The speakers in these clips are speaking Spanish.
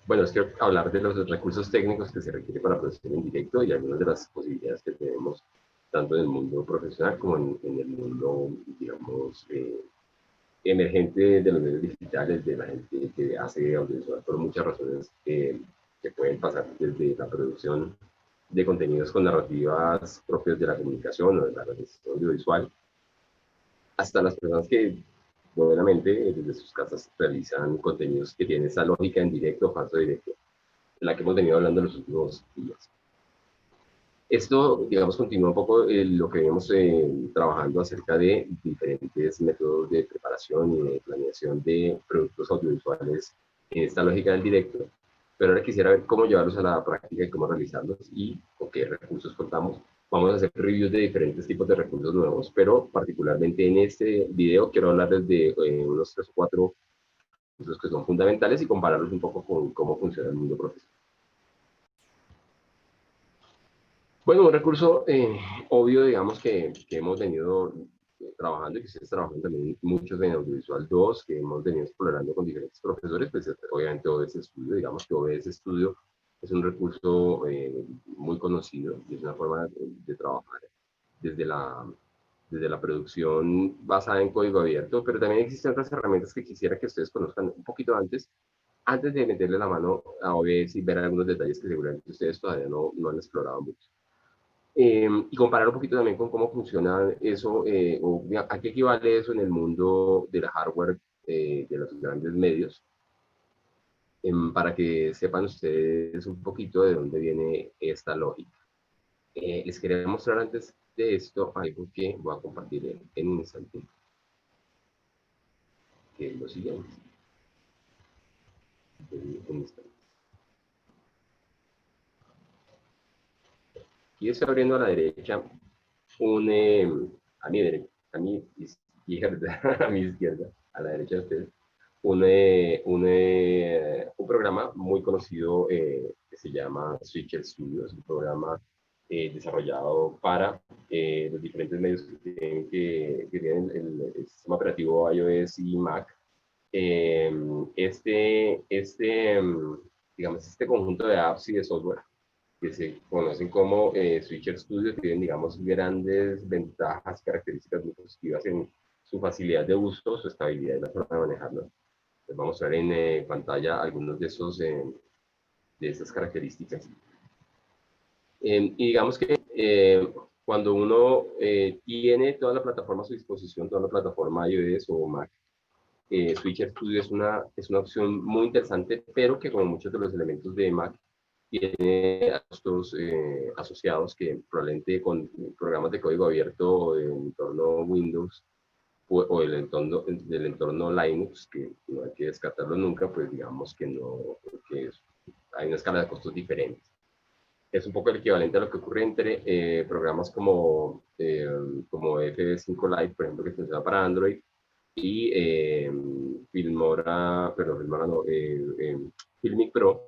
Bueno, es que hablar de los recursos técnicos que se requieren para producir en directo y algunas de las posibilidades que tenemos tanto en el mundo profesional como en el mundo, digamos, emergente de los medios digitales, de la gente que hace audiovisual por muchas razones que pueden pasar desde la producción de contenidos con narrativas propias de la comunicación o de la realización audiovisual, hasta las personas que buenamente desde sus casas realizan contenidos que tienen esa lógica en directo o falso directo, en la que hemos venido hablando en los últimos días. Esto, digamos, continúa un poco lo que venimos trabajando acerca de diferentes métodos de preparación y de planeación de productos audiovisuales en esta lógica del directo, pero ahora quisiera ver cómo llevarlos a la práctica y cómo realizarlos y con qué recursos contamos. Vamos a hacer reviews de diferentes tipos de recursos nuevos, pero particularmente en este video quiero hablarles de unos 3 o 4 recursos que son fundamentales y compararlos un poco con cómo funciona el mundo profesional. Bueno, un recurso obvio, digamos, que hemos venido trabajando y que se está trabajando también muchos en Audiovisual 2, que hemos venido explorando con diferentes profesores, pues obviamente OBS Studio, digamos que OBS Studio es un recurso muy conocido y es una forma de trabajar desde la, desde la producción basada en código abierto, pero también existen otras herramientas que quisiera que ustedes conozcan un poquito antes de meterle la mano a OBS y ver algunos detalles que seguramente ustedes todavía no han explorado mucho. Y comparar un poquito también con cómo funciona eso, o a qué equivale eso en el mundo del hardware de los grandes medios, para que sepan ustedes un poquito de dónde viene esta lógica. Les quería mostrar antes de esto algo que voy a compartir en un instante, que es lo siguiente. Un instante. Y estoy abriendo a la derecha a mi derecha, a mi izquierda, a mi izquierda, a la derecha de ustedes, un programa muy conocido que se llama Switcher Studio. Es un programa desarrollado para los diferentes medios que tienen el sistema operativo iOS y Mac. Eh, digamos, este conjunto de apps y de software que se conocen como Switcher Studio, tienen, digamos, grandes ventajas, características muy positivas en su facilidad de uso, su estabilidad y la forma de manejarlo. Les vamos a ver en pantalla algunos de esas características. Y digamos que cuando uno tiene toda la plataforma a su disposición, toda la plataforma iOS o Mac, Switcher Studio es una opción muy interesante, pero que como muchos de los elementos de Mac tiene costos asociados que probablemente con programas de código abierto o del entorno Windows o del entorno Linux, que no hay que descartarlo nunca, pues digamos que no, que hay una escala de costos diferente. Es un poco el equivalente a lo que ocurre entre programas como FB5 Live, por ejemplo, que funciona para Android, y Filmora no, Filmic Pro,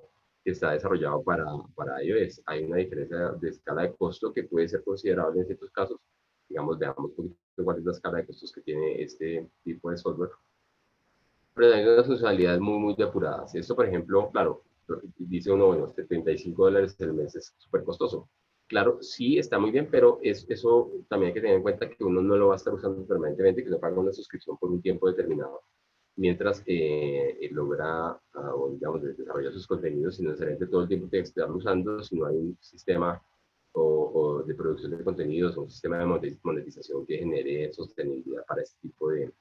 que está desarrollado para iOS. Hay una diferencia de escala de costo que puede ser considerable en ciertos casos. Digamos, veamos un poquito cuál es la escala de costos que tiene este tipo de software. Pero hay unas funcionalidades muy depuradas. Esto, por ejemplo, claro, dice uno, bueno, $75 el mes es súper costoso. Claro, sí, está muy bien, pero eso también hay que tener en cuenta que uno no lo va a estar usando permanentemente, que se paga una suscripción por un tiempo determinado, mientras logra, o digamos, desarrollar sus contenidos, sin necesariamente todo el tiempo que estarlo usando, si no hay un sistema o de producción de contenidos o un sistema de monetización que genere sostenibilidad para este tipo de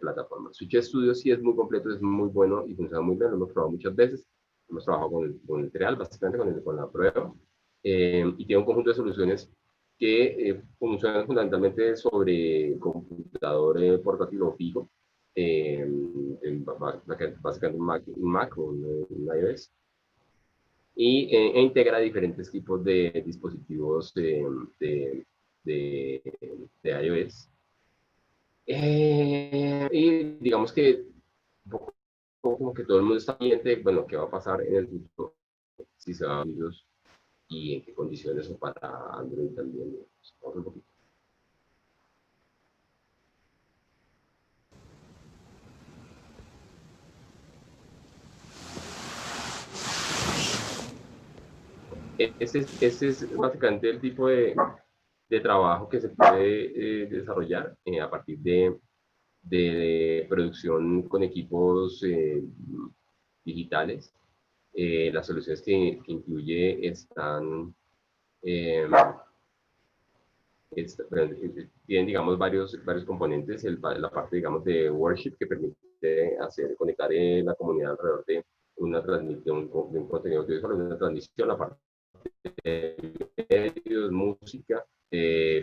plataformas. Switch Studio sí es muy completo, es muy bueno y funciona muy bien, lo hemos probado muchas veces. Hemos trabajado con el trial, básicamente con la prueba, y tiene un conjunto de soluciones que funcionan fundamentalmente sobre computador portátil o fijo, básicamente un Mac o un iOS, e integra diferentes tipos de dispositivos de, de iOS. Y digamos que un poco como que todo el mundo está pendiente de, bueno, qué va a pasar en el futuro, si se van a Windows y en qué condiciones o para Android también. Vamos un poquito. ese es básicamente el tipo de trabajo que se puede desarrollar a partir de producción con equipos digitales. Las soluciones que incluye están, eh, tienen, digamos, varios componentes. La parte, digamos, de worship que permite conectar la comunidad alrededor de una transmisión, de un contenido audiovisual, una transmisión, la parte medios, música,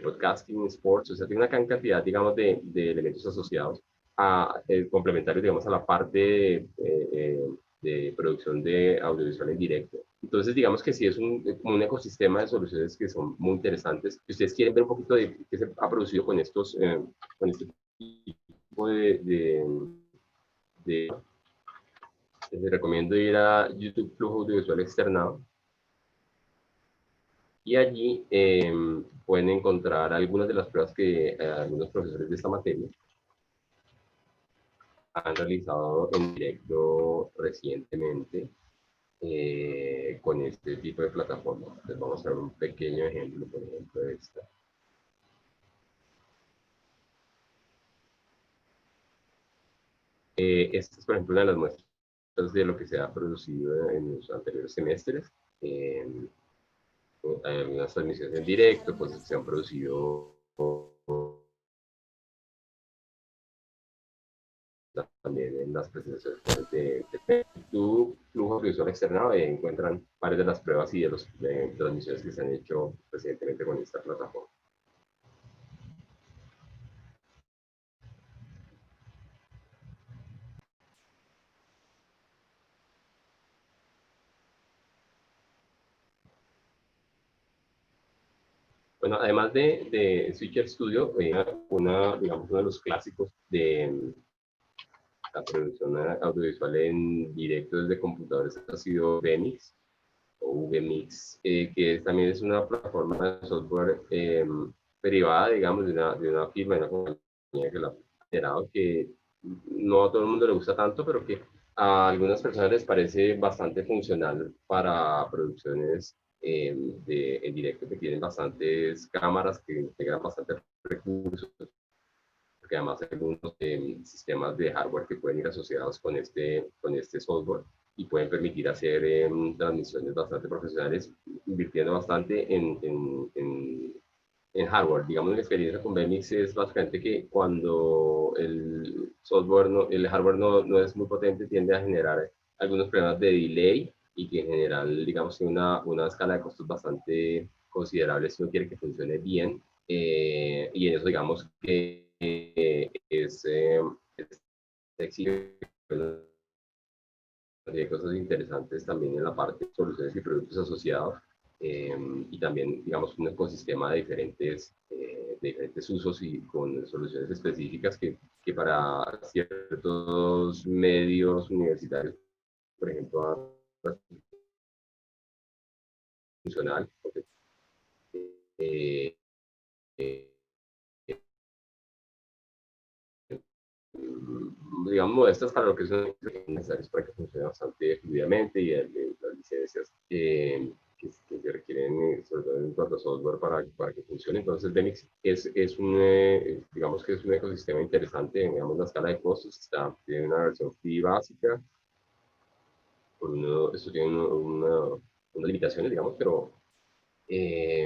podcasting, sports, o sea, tiene una gran cantidad, digamos, de elementos asociados complementarios, digamos, a la parte de producción de audiovisual en directo. Entonces, digamos que sí es como un ecosistema de soluciones que son muy interesantes. Si ustedes quieren ver un poquito de qué se ha producido con este tipo de les recomiendo ir a YouTube Flujo Audiovisual Externado y allí pueden encontrar algunas de las pruebas que algunos profesores de esta materia han realizado en directo recientemente con este tipo de plataformas. Les vamos a dar un pequeño ejemplo, por ejemplo, de esta. Esta es, por ejemplo, una de las muestras de lo que se ha producido en los anteriores semestres. Hay algunas transmisiones en directo, pues se han producido también en las presentaciones de YouTube, flujo visual externado, y encuentran varias de las pruebas y de las transmisiones que se han hecho recientemente con esta plataforma. Bueno, además de Switcher Studio, digamos, uno de los clásicos de la producción audiovisual en directo desde computadores ha sido Vmix o Vmix, que también es una plataforma de software privada, digamos, de una firma, de una compañía que la ha generado, que no a todo el mundo le gusta tanto, pero que a algunas personas les parece bastante funcional para producciones en directo, que tienen bastantes cámaras, que integran bastantes recursos, porque además hay algunos sistemas de hardware que pueden ir asociados con este software y pueden permitir hacer transmisiones bastante profesionales, invirtiendo bastante en hardware. Digamos, la experiencia con Vmix es básicamente que cuando el hardware no es muy potente, tiende a generar algunos problemas de delay y que en general, digamos, tiene una escala de costos bastante considerable si uno quiere que funcione bien. Y en eso, digamos, que es exige cosas interesantes también en la parte de soluciones y productos asociados, y también, digamos, un ecosistema de diferentes usos y con soluciones específicas que para ciertos medios universitarios, por ejemplo, funcional, porque, eh, eh, digamos, modestas para lo que son necesarios para que funcione bastante fluidamente y las licencias que se requieren, sobre todo en cuanto a software, para que funcione. Entonces, Demix digamos que es un ecosistema interesante, digamos, la escala de costos. Tiene una versión free básica, esto tiene unas limitaciones, digamos, pero eh,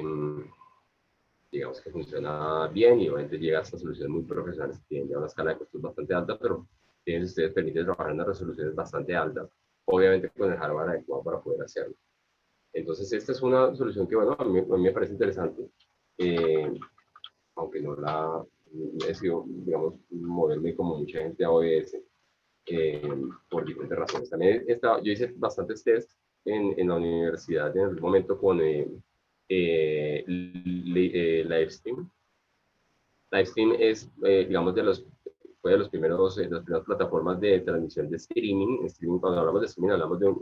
digamos que funciona bien y obviamente llega a estas soluciones muy profesionales que tienen ya una escala de costos bastante alta, pero tienen ustedes permiten trabajar en unas resoluciones bastante altas, obviamente con el hardware adecuado para poder hacerlo. Entonces, esta es una solución que, bueno, a mí me parece interesante, eh, aunque no la he sido, digamos, moverme como mucha gente a OBS, por diferentes razones. También yo hice bastantes tests en la universidad en algún momento con Livestream. Livestream es, digamos, fue de las primeras plataformas de transmisión de streaming. Cuando hablamos de streaming, hablamos de un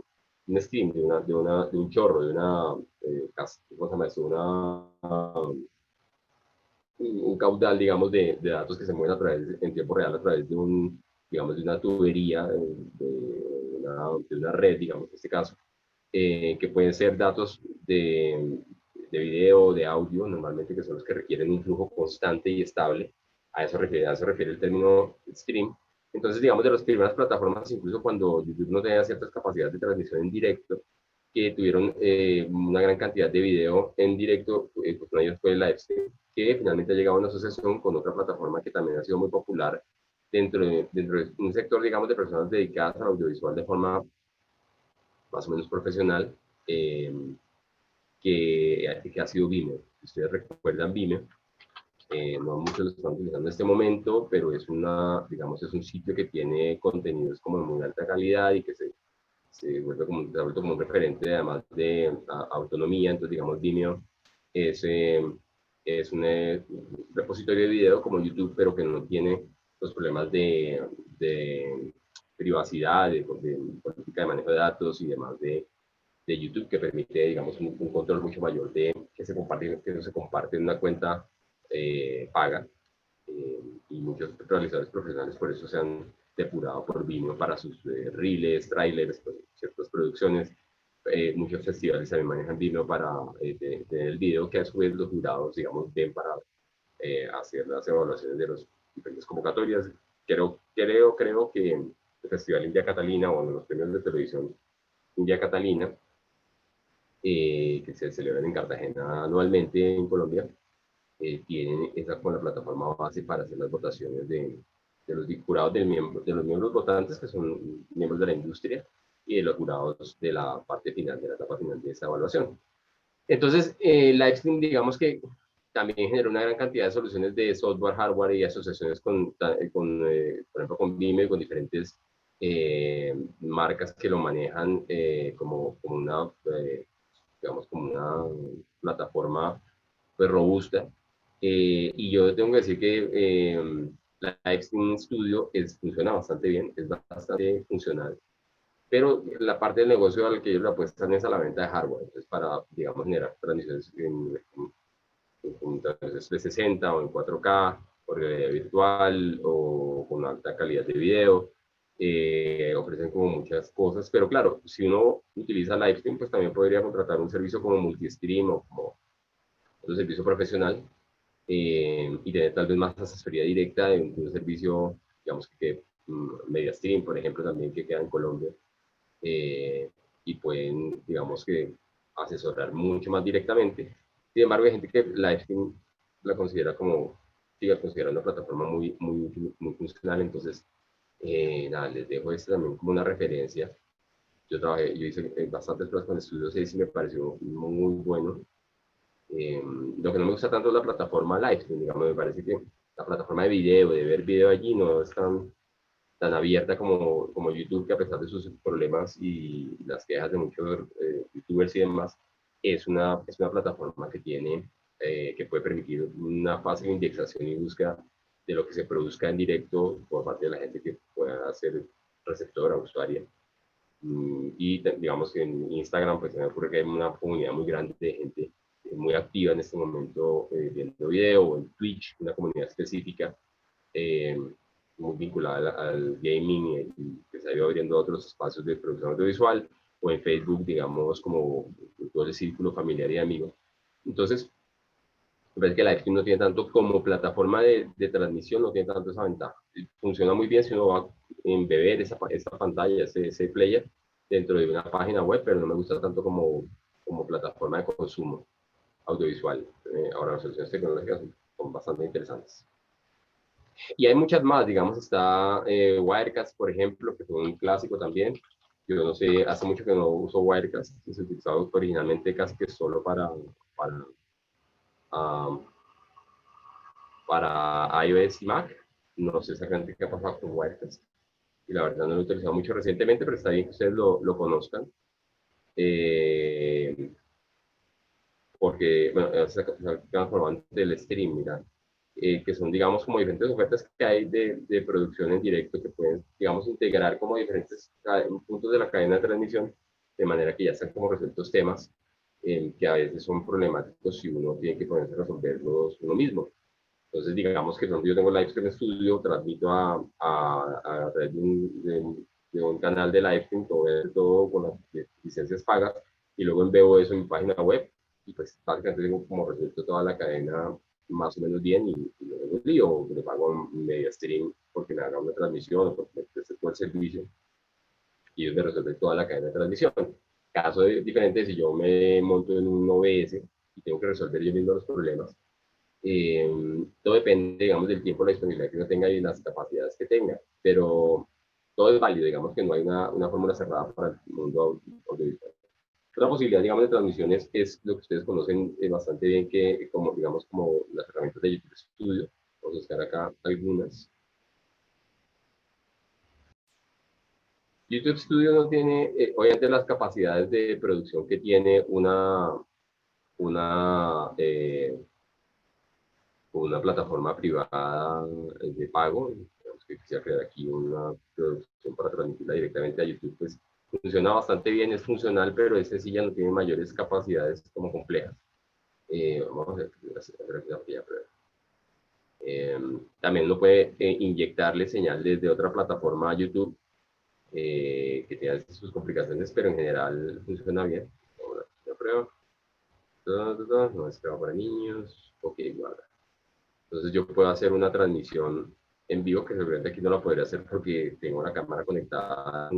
stream, de un chorro, de una, ¿cómo se llama eso? Un caudal, digamos, de datos que se mueven en tiempo real a través digamos, de una tubería, de una red, digamos, en este caso. que pueden ser datos de video, de audio, normalmente que son los que requieren un flujo constante y estable. A eso refiere el término stream. Entonces, digamos, de las primeras plataformas, incluso cuando YouTube no tenía ciertas capacidades de transmisión en directo, que tuvieron una gran cantidad de video en directo, pues una de ellas fue Livestream, que finalmente ha llegado a una asociación con otra plataforma que también ha sido muy popular dentro de un sector, digamos, de personas dedicadas al audiovisual de forma más o menos profesional, eh, que ha sido Vimeo. Si ustedes recuerdan Vimeo, no muchos lo están utilizando en este momento, pero es una, digamos, es un sitio que tiene contenidos como de muy alta calidad y que se ha vuelto como un referente además de autonomía. Entonces, digamos, Vimeo es, es un repositorio de video como YouTube, pero que no tiene los problemas de privacidad, de política de manejo de datos y demás de YouTube, que permite, digamos, un control mucho mayor de que no se comparte en una cuenta paga. Y muchos realizadores profesionales por eso se han depurado por Vimeo para sus reels, trailers, pues, ciertas producciones. Muchos festivales también manejan Vimeo para tener el video, que a su vez los jurados, digamos, ven para hacer las evaluaciones de las diferentes convocatorias. Creo que el Festival India Catalina, o los premios de televisión India Catalina, que se celebran en Cartagena anualmente en Colombia, tienen esa como la plataforma base para hacer las votaciones de los jurados de los miembros votantes, que son miembros de la industria, y de los jurados de la parte final, de la etapa final de esta evaluación. Entonces, Livestream, digamos que también generó una gran cantidad de soluciones de software, hardware y asociaciones por ejemplo, con Vimeo y con diferentes marcas que lo manejan como una, digamos, como una plataforma pues, robusta. Y yo tengo que decir que la Livestream Studio funciona bastante bien, es bastante funcional, pero la parte del negocio al que ellos le apuestan es a la venta de hardware, entonces para, digamos, generar transmisiones en 360 o en 4K, por realidad virtual o con alta calidad de video. Ofrecen como muchas cosas, pero claro, si uno utiliza Livestream, pues también podría contratar un servicio como Multistream o como otro servicio profesional, y tener tal vez más asesoría directa de un servicio, digamos que MediaStream, por ejemplo, también que queda en Colombia, eh, y pueden, digamos que, asesorar mucho más directamente. Sin embargo, hay gente que Livestream la considera como, sigue considerando una plataforma muy funcional, entonces, nada, les dejo esto también como una referencia. Yo hice bastantes pruebas con Studio 6 y me pareció muy bueno. Lo que no me gusta tanto es la plataforma Livestream, digamos, me parece que la plataforma de video, de ver video allí, no es tan abierta como YouTube, que a pesar de sus problemas y las quejas de muchos youtubers y demás, es una plataforma que tiene, que puede permitir una fácil indexación y búsqueda de lo que se produzca en directo por parte de la gente que pueda ser receptora, usuaria. Y digamos que en Instagram, pues se me ocurre que hay una comunidad muy grande de gente muy activa en este momento viendo video, o en Twitch, una comunidad específica eh, muy vinculada al gaming, y que se ha ido abriendo otros espacios de producción audiovisual, o en Facebook, digamos, como todo el círculo familiar y amigos. Entonces, me parece que Livestream no tiene tanto como plataforma de transmisión, no tiene tanto esa ventaja. Funciona muy bien si uno va a embeber esa pantalla, ese player, dentro de una página web, pero no me gusta tanto como plataforma de consumo audiovisual. Ahora, las soluciones tecnológicas son bastante interesantes. Y hay muchas más, digamos, está Wirecast, por ejemplo, que fue un clásico también. Yo no sé, hace mucho que no uso Wirecast, se utilizaba originalmente casi que solo para, um, para iOS y Mac. No sé exactamente qué ha pasado con Wirecast. Y la verdad no lo he utilizado mucho recientemente, pero está bien que ustedes lo conozcan. Eh, Porque, bueno, se transformando del stream, mira, que son, digamos, como diferentes ofertas que hay de producción en directo que pueden, digamos, integrar como diferentes puntos de la cadena de transmisión, de manera que ya están como resueltos temas que a veces son problemáticos si uno tiene que ponerse a resolverlos uno mismo. Entonces, digamos que yo tengo Livestream Studio, transmito a través de de un canal de livestream, todo, todo con las licencias pagas, y luego envío eso en mi página web, y pues básicamente tengo como resuelto toda la cadena más o menos bien, y luego un lío, le pago un media stream porque me haga una transmisión o porque me preste todo el servicio, y ellos me resuelven toda la cadena de transmisión. Caso diferente, si yo me monto en un OBS y tengo que resolver yo mismo los problemas, todo depende, digamos, del tiempo, la disponibilidad que yo tenga y las capacidades que tenga, pero todo es válido, digamos que no hay una fórmula cerrada para el mundo audiovisual. Otra posibilidad, digamos, de transmisiones es lo que ustedes conocen bastante bien, que como, digamos, como las herramientas de YouTube Studio. Vamos a buscar acá algunas. YouTube Studio no tiene, obviamente, las capacidades de producción que tiene una, eh, una plataforma privada de pago. Digamos que quisiera crear aquí una producción para transmitirla directamente a YouTube, pues funciona bastante bien, es funcional, pero ese sí ya no tiene mayores capacidades como complejas. Vamos a hacer una pequeña prueba. También uno puede inyectarle señal desde otra plataforma a YouTube, que tiene sus complicaciones, pero en general funciona bien. Vamos a hacer una prueba. No es prueba para niños. Ok, guarda. Entonces yo puedo hacer una transmisión en vivo, que seguramente aquí no la podría hacer porque tengo la cámara conectada,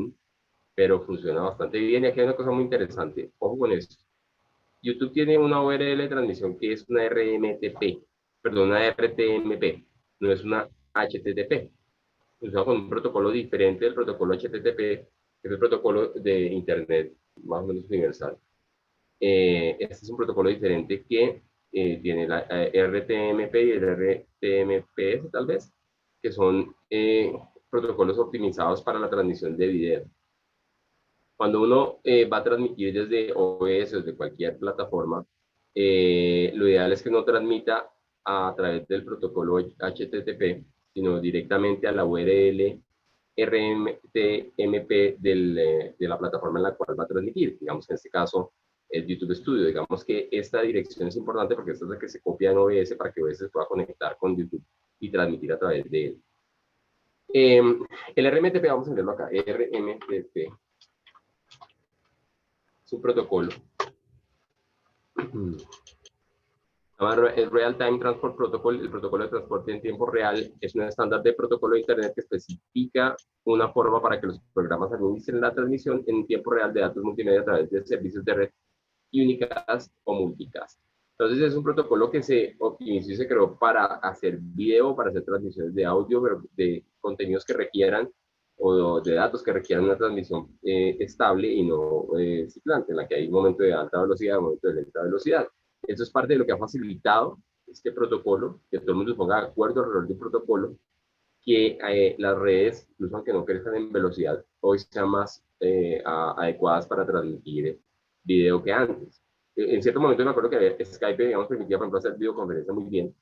pero funciona bastante bien. Y aquí hay una cosa muy interesante. Ojo con esto. YouTube tiene una URL de transmisión que es una RMTP, perdón, una RTMP, no es una HTTP. Funciona con un protocolo diferente del protocolo HTTP, que es el protocolo de Internet más o menos universal. Este es un protocolo diferente que tiene la RTMP y el RTMPS, tal vez, que son protocolos optimizados para la transmisión de video. Cuando uno va a transmitir desde OBS o desde cualquier plataforma, lo ideal es que no transmita a través del protocolo HTTP, sino directamente a la URL RTMP de la plataforma en la cual va a transmitir. Digamos que en este caso es YouTube Studio. Digamos que esta dirección es importante porque esta es la que se copia en OBS para que OBS se pueda conectar con YouTube y transmitir a través de él. El RMTP, vamos a verlo acá, RMTP es un protocolo. El Real Time Transport Protocol, el protocolo de transporte en tiempo real, es un estándar de protocolo de Internet que especifica una forma para que los programas administren la transmisión en tiempo real de datos multimedia a través de servicios de red unicast o multicast. Entonces es un protocolo que se optimizó y se creó para hacer video, para hacer transmisiones de audio, pero de contenidos que requieran o de datos que requieran una transmisión estable y no ciclante, en la que hay un momento de alta velocidad, un momento de lenta velocidad. Eso es parte de lo que ha facilitado este protocolo, que todo el mundo se ponga de acuerdo alrededor de un protocolo, que las redes, incluso aunque no crezcan en velocidad, hoy sean más adecuadas para transmitir video que antes. En cierto momento me acuerdo que Skype, digamos, permitía, por ejemplo, hacer videoconferencia muy bien,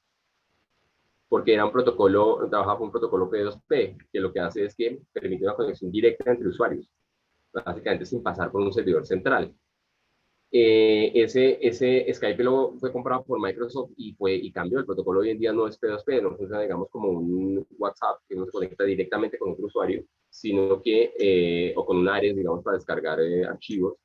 porque era un protocolo, trabajaba con un protocolo P2P, que lo que hace es que permite una conexión directa entre usuarios, básicamente sin pasar por un servidor central. Ese Skype luego fue comprado por Microsoft y cambió. El protocolo hoy en día no es P2P, no funciona, digamos, como un WhatsApp que uno se conecta directamente con otro usuario, sino que, o con un Ares, digamos, para descargar archivos,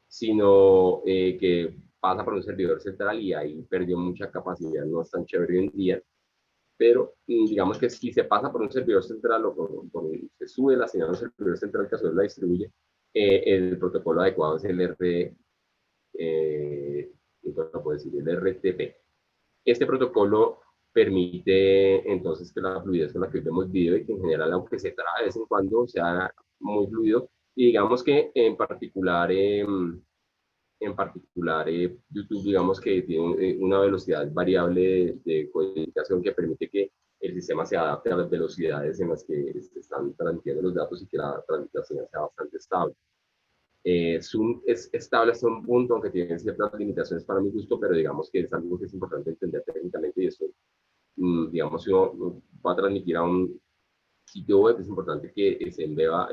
sino que pasa por un servidor central y ahí perdió mucha capacidad, no es tan chévere hoy en día, pero digamos que si se pasa por un servidor central o se sube la señal a un servidor central que a su vez la distribuye, el protocolo adecuado es el puedo decir, el RTP. Este protocolo permite entonces que la fluidez con la que vemos video y que en general, aunque se trabe de vez en cuando, sea muy fluido. Y digamos que YouTube, digamos que tiene una velocidad variable de codificación que permite que el sistema se adapte a las velocidades en las que se están transmitiendo los datos y que la transmisión sea bastante estable. Zoom es estable hasta un punto, aunque tiene ciertas limitaciones para mi gusto, pero digamos que es algo que es importante entender técnicamente y eso, digamos, si uno va a transmitir a un sitio web, es importante que se embeba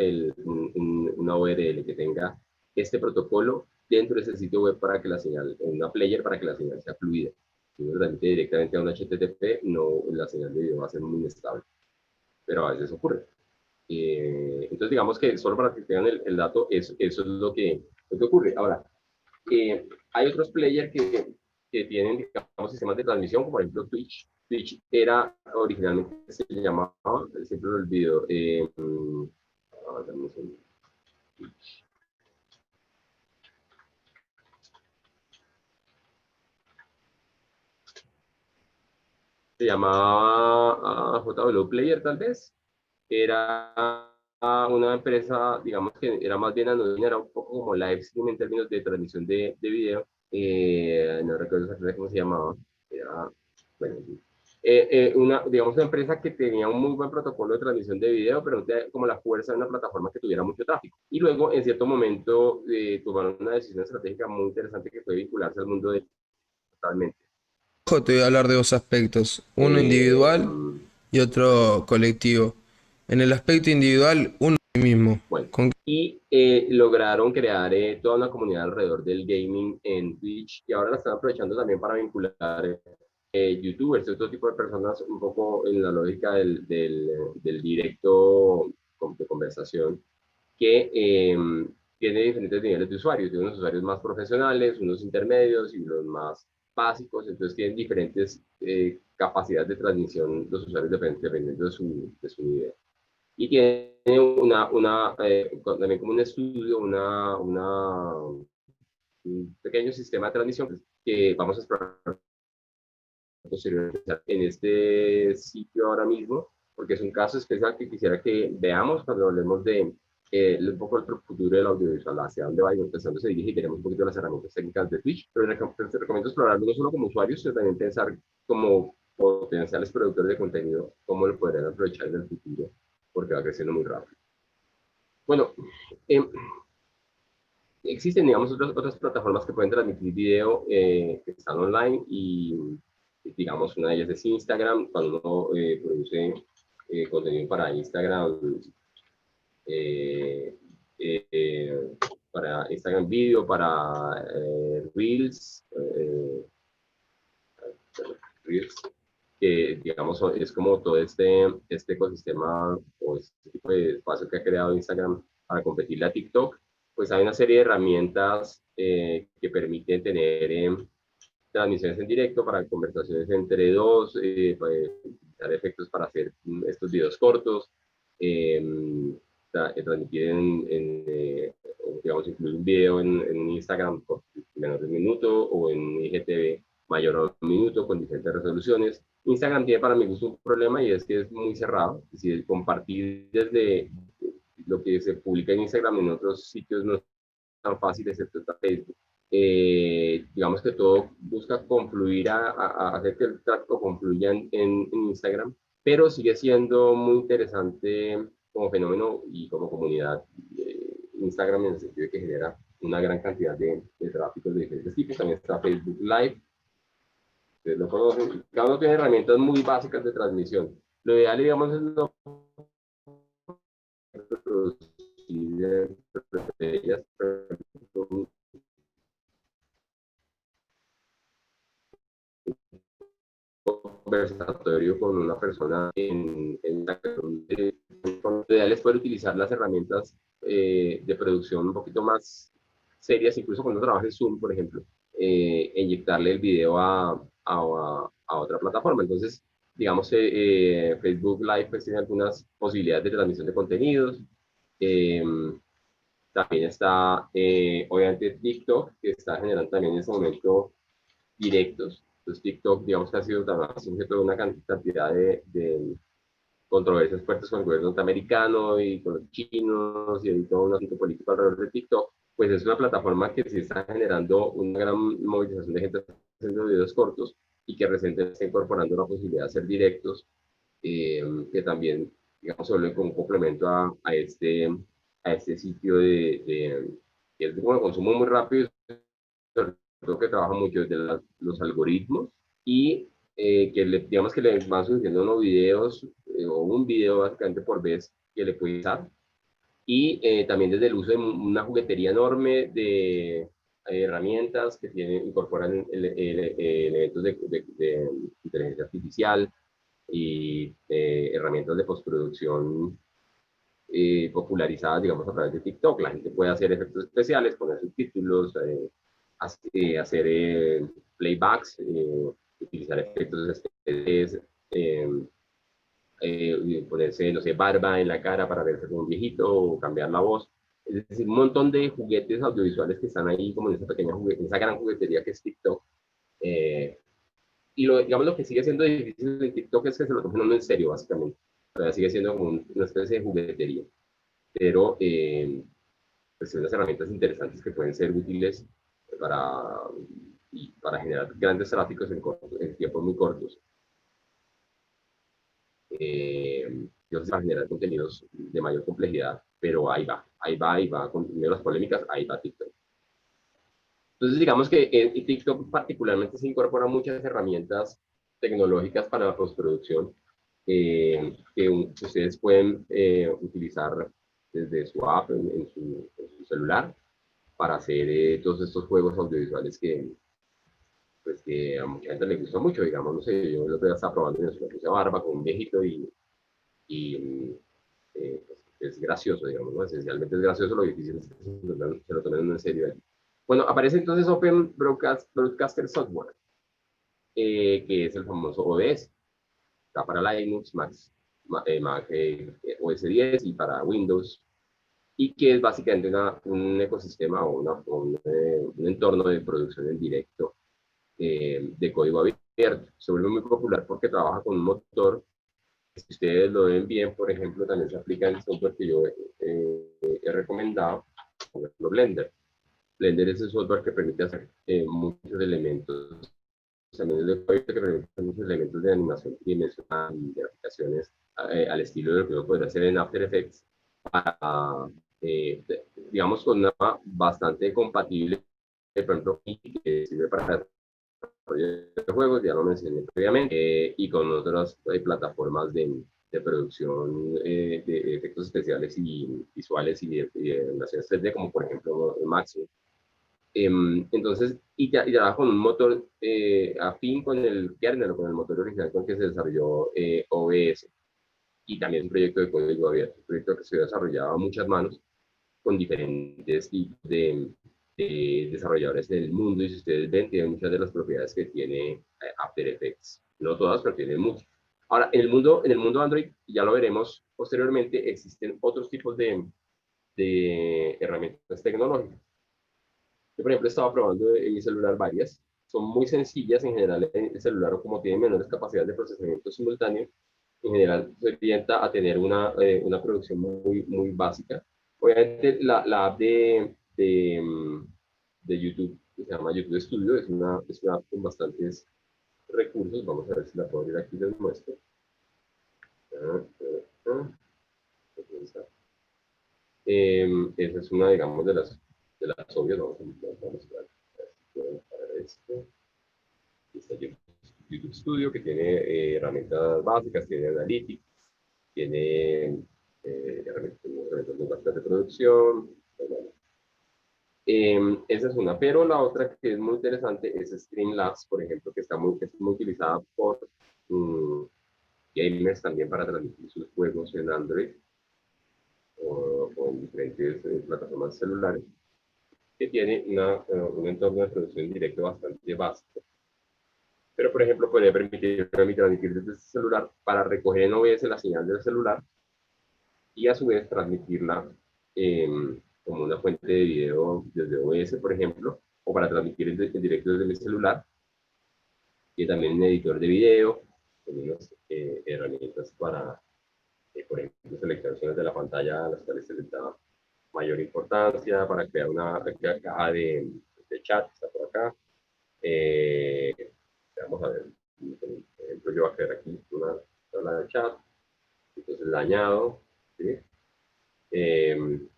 una URL que tenga este protocolo dentro de ese sitio web para que la señal, una player para que la señal sea fluida. Si uno transmite directamente a un HTTP, no, la señal de video va a ser muy inestable, pero a veces ocurre. Entonces, digamos que solo para que tengan el dato, eso es lo que ocurre. Ahora, hay otros players que tienen, digamos, sistemas de transmisión, como por ejemplo Twitch. Twitch era originalmente, se llamaba, siempre lo olvido, se llamaba JW Player tal vez. Era una empresa, digamos que era más bien anodina, era un poco como live stream en términos de transmisión de video. No recuerdo exactamente cómo se llamaba. Era, bueno, digamos, una empresa que tenía un muy buen protocolo de transmisión de video, pero no tenía como la fuerza de una plataforma que tuviera mucho tráfico. Y luego, en cierto momento, tomaron una decisión estratégica muy interesante que fue vincularse al mundo de totalmente. Ojo, te voy a hablar de dos aspectos, uno Eh, individual y otro colectivo. En el aspecto individual, uno mismo. Bueno, Con y lograron crear toda una comunidad alrededor del gaming en Twitch y ahora la están aprovechando también para vincular youtubers, otro tipo de personas un poco en la lógica del directo de conversación que tiene diferentes niveles de usuarios, tiene unos usuarios más profesionales, unos intermedios y los más básicos, entonces tienen diferentes capacidades de transmisión los usuarios dependiendo de su nivel y tiene también como un estudio, un pequeño sistema de transmisión que vamos a explorar posteriormente en este sitio ahora mismo, porque es un caso especial que quisiera que veamos cuando hablemos de un poco el futuro del audiovisual, hacia dónde va y empezando se dirige y queremos un poquito las herramientas técnicas de Twitch, pero te recomiendo explorarlo no solo como usuarios, sino también pensar como potenciales productores de contenido, cómo lo podrían aprovechar en el futuro, porque va creciendo muy rápido. Bueno, eh, existen, digamos, otras plataformas que pueden transmitir video que están online y, digamos, una de ellas es Instagram. Cuando uno produce contenido eh, eh, para Instagram Video, para Reels, que digamos es como todo este ecosistema o este tipo de espacio que ha creado Instagram para competirle a TikTok, pues hay una serie de herramientas que permiten tener transmisiones en directo para conversaciones entre dos, para utilizar efectos para hacer estos videos cortos, eh, transmitir digamos, incluir un video en Instagram por menos de un minuto o en IGTV mayor a un minuto con diferentes resoluciones. Instagram tiene para mí gusto un problema y es que es muy cerrado, es decir, compartir desde lo que se publica en Instagram en otros sitios no es tan fácil, excepto Facebook. Digamos que todo busca confluir a hacer que el tráfico confluya en Instagram, pero sigue siendo muy interesante como fenómeno y como comunidad Instagram en el sentido de que genera una gran cantidad de tráfico de diferentes tipos. También está Facebook Live, ustedes lo conocen. Cada uno tiene herramientas muy básicas de transmisión. Lo ideal, digamos, es no producir ellas, conversatorio con una persona en la que lo ideal es poder utilizar las herramientas de producción un poquito más serias, incluso cuando trabaja en Zoom, por ejemplo, inyectarle el video a otra plataforma. Entonces, digamos, Facebook Live pues, tiene algunas posibilidades de transmisión de contenidos. Eh, También está, obviamente, TikTok, que está generando también en este momento directos. Entonces, TikTok, digamos que ha sido también sujeto de una cantidad de controversias fuertes con el gobierno norteamericano y con los chinos y hay todo un asunto político alrededor de TikTok. Pues es una plataforma que sí está generando una gran movilización de gente haciendo videos cortos y que recientemente está incorporando la posibilidad de hacer directos, que también, digamos, se vuelve como un complemento a este sitio que es de como consumo muy rápido, creo que trabaja mucho desde los algoritmos y digamos que le van subiendo unos videos o un video básicamente por vez que le puede usar y también desde el uso de una juguetería enorme de herramientas que incorporan elementos de inteligencia artificial y herramientas de postproducción popularizadas, digamos, a través de TikTok. La gente puede hacer efectos especiales, poner subtítulos, hacer playbacks, utilizar efectos especiales, ponerse, no sé, barba en la cara para verse como un viejito o cambiar la voz. Es decir, un montón de juguetes audiovisuales que están ahí como en esa pequeña juguetería, esa gran juguetería que es TikTok. Eh, y digamos, lo que sigue siendo difícil en TikTok es que se lo tomen uno en serio, básicamente. O sea, sigue siendo como una especie de juguetería. Pero pues, unas herramientas interesantes que pueden ser útiles para, para generar grandes tráficos en tiempos muy cortos. Yo sé, para generar contenidos de mayor complejidad, pero ahí va, con las polémicas, ahí va TikTok. Entonces, digamos que en TikTok particularmente se incorporan muchas herramientas tecnológicas para la postproducción que ustedes pueden utilizar desde su app en su celular para hacer todos estos juegos audiovisuales pues, que a mucha gente le gusta mucho, digamos, no sé, yo el otro día estaba probando en una puse barba con un viejito y pues, es gracioso, digamos, ¿no? Esencialmente es gracioso, lo difícil es que se lo tomen en serio. Bueno, aparece entonces Open Broadcaster Software, que es el famoso ODS. Está para Linux, Mac OS 10 y para Windows, y que es básicamente un ecosistema o un entorno de producción en directo de código abierto. Se vuelve muy popular porque trabaja con un motor. Si ustedes lo ven bien, por ejemplo, también se aplica en el software que yo he recomendado, por ejemplo, Blender. Blender es el software que permite hacer muchos elementos, también es el que permite hacer muchos elementos de animación tridimensional y de aplicaciones al estilo de lo que uno podría hacer en After Effects, para, eh, digamos, con una bastante compatible, por ejemplo, que sirve para de juegos, ya lo mencioné previamente, y con otras plataformas de producción de efectos especiales y visuales y de animaciones 3D, como por ejemplo Maxim. Entonces, y trabaja con un motor afín con el kernel o con el motor original con el que se desarrolló OBS. Y también es un proyecto de código abierto, un proyecto que se desarrollaba a muchas manos con diferentes tipos de desarrolladores del mundo, y si ustedes ven, tiene muchas de las propiedades que tiene After Effects. No todas, pero tiene muchas. Ahora, en el mundo Android, ya lo veremos posteriormente, existen otros tipos de herramientas tecnológicas. Yo, por ejemplo, estaba probando en mi celular varias. Son muy sencillas en general. El celular, como tiene menores capacidades de procesamiento simultáneo, en general se orienta a tener una producción muy básica. Obviamente, la app de YouTube, que se llama YouTube Studio, es una app con bastantes recursos. Vamos a ver si la puedo abrir aquí, les muestro. Ah, ah, ah. Esa es una, digamos, de las obvias. Vamos a mostrar. Para esto. Está YouTube Studio, que tiene herramientas básicas, tiene Analytics, tiene herramientas muy básicas de producción. Bueno, esa es una, pero la otra que es muy interesante es Streamlabs, por ejemplo, que es muy utilizada por um, gamers también para transmitir sus juegos en Android o en diferentes plataformas celulares, que tiene un entorno de producción en directo bastante básico. Pero, por ejemplo, puede permitir transmitir desde el celular para recoger en OBS la señal del celular y a su vez transmitirla eh, como una fuente de video desde OBS, por ejemplo, o para transmitir en directo desde mi celular, y también un editor de video, con unas herramientas para, por ejemplo, seleccionar zonas de la pantalla a las cuales se les da mayor importancia, para crear una caja de chat, está por acá. Eh, Vamos a ver, por ejemplo, yo voy a crear aquí una tabla de chat, entonces la añado, ¿sí? Eh,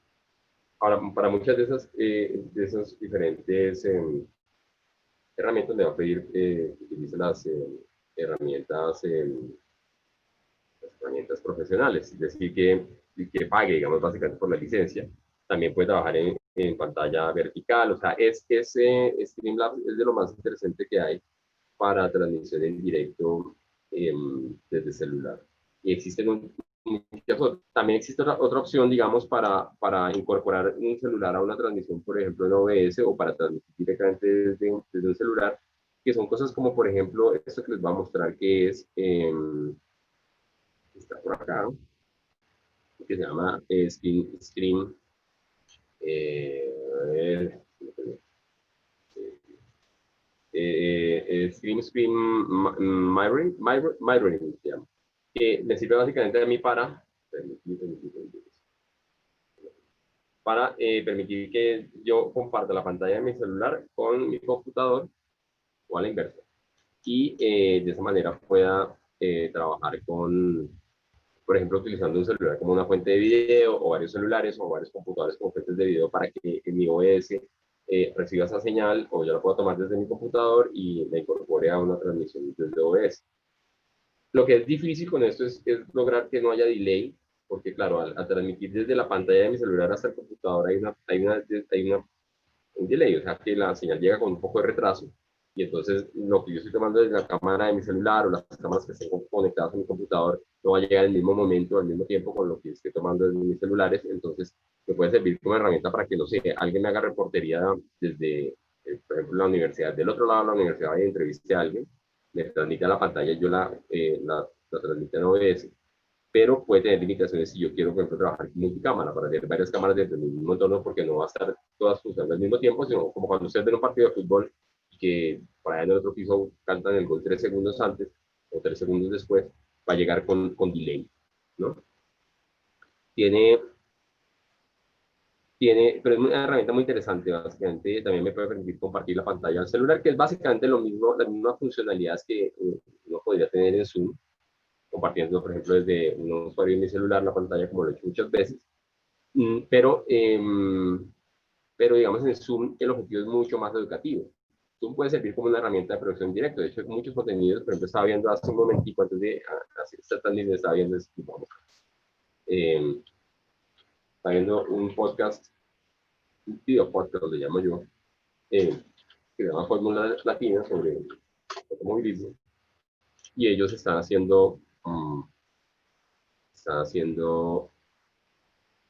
Ahora, para muchas de esas diferentes herramientas me va a pedir que utilice las herramientas profesionales, es decir, que pague, digamos, básicamente por la licencia. También puede trabajar en pantalla vertical, o sea, Streamlabs es de lo más interesante que hay para transmisión en directo desde celular. Y existen También existe otra opción, digamos, para incorporar un celular a una transmisión, por ejemplo, en OBS o para transmitir directamente desde un celular, que son cosas como, por ejemplo, esto que les voy a mostrar, que es, está por acá, ¿no? Que se llama Screen, a ver, Screen Mirroring, se llama, que me sirve básicamente a mí para permitir que yo comparta la pantalla de mi celular con mi computador o a la inversa. Y de esa manera pueda trabajar con, por ejemplo, utilizando un celular como una fuente de video o varios celulares o varios computadores como fuentes de video para que en mi OS reciba esa señal o yo la pueda tomar desde mi computador y la incorpore a una transmisión desde OBS. Lo que es difícil con esto es lograr que no haya delay, porque claro, al transmitir desde la pantalla de mi celular hasta el computador hay un delay, o sea que la señal llega con un poco de retraso y entonces lo que yo estoy tomando desde la cámara de mi celular o las cámaras que estén conectadas a mi computador no va a llegar al mismo momento, al mismo tiempo con lo que estoy tomando desde mis celulares, entonces me puede servir como herramienta para que, no sé, alguien me haga reportería desde, por ejemplo, la universidad, del otro lado de la universidad y entreviste a alguien, me transmite a la pantalla, yo la transmito en OBS, pero puede tener limitaciones si yo quiero, por ejemplo, trabajar con multicámara, para tener varias cámaras dentro del mismo entorno, porque no va a estar todas funcionando al mismo tiempo, sino como cuando usted ve un partido de fútbol y que para allá en el otro piso cantan el gol 3 segundos antes o 3 segundos después, va a llegar con delay, ¿no? Tiene, pero es una herramienta muy interesante, básicamente también me puede permitir compartir la pantalla al celular, que es básicamente lo mismo, las mismas funcionalidades que uno podría tener en Zoom, compartiendo, por ejemplo, desde un usuario en mi celular la pantalla, como lo he hecho muchas veces. Pero digamos en Zoom el objetivo es mucho más educativo. Zoom puede servir como una herramienta de producción en directo. De hecho, hay muchos contenidos, por ejemplo, estaba viendo hace un momentico antes de hacer esta transmisión, eh, estaba viendo un podcast, un video podcast, lo llamo yo, que se llama Fórmula Latina sobre automovilismo. Y ellos están haciendo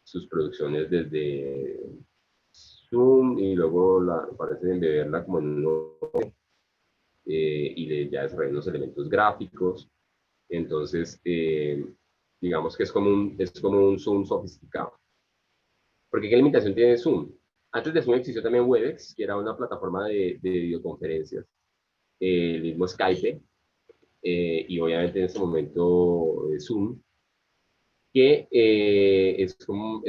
sus producciones desde Zoom y luego parecen embeberla como en un y ya desarrollan los elementos gráficos. Entonces, digamos que es como un Zoom sofisticado. Porque ¿qué limitación tiene Zoom? Antes de Zoom existió también Webex, que era una plataforma de videoconferencias, el mismo Skype, y obviamente en ese momento Zoom, que es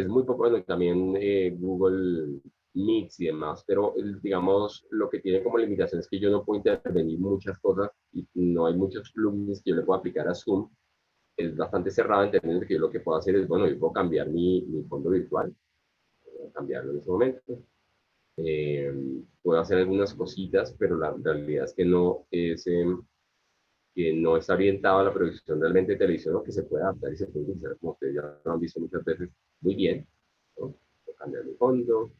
muy popular también Google Meets y demás, pero digamos lo que tiene como limitación es que yo no puedo intervenir muchas cosas y no hay muchos plugins que yo le puedo aplicar a Zoom. Es bastante cerrado en términos de que yo lo que puedo hacer es, bueno, yo puedo cambiar mi fondo virtual, cambiarlo en ese momento. Puedo hacer algunas cositas, pero la realidad es que no está orientado a la producción realmente de televisión, o que se puede adaptar y se puede utilizar, como ustedes ya lo han visto muchas veces, muy bien, ¿no? Puedo cambiar mi fondo,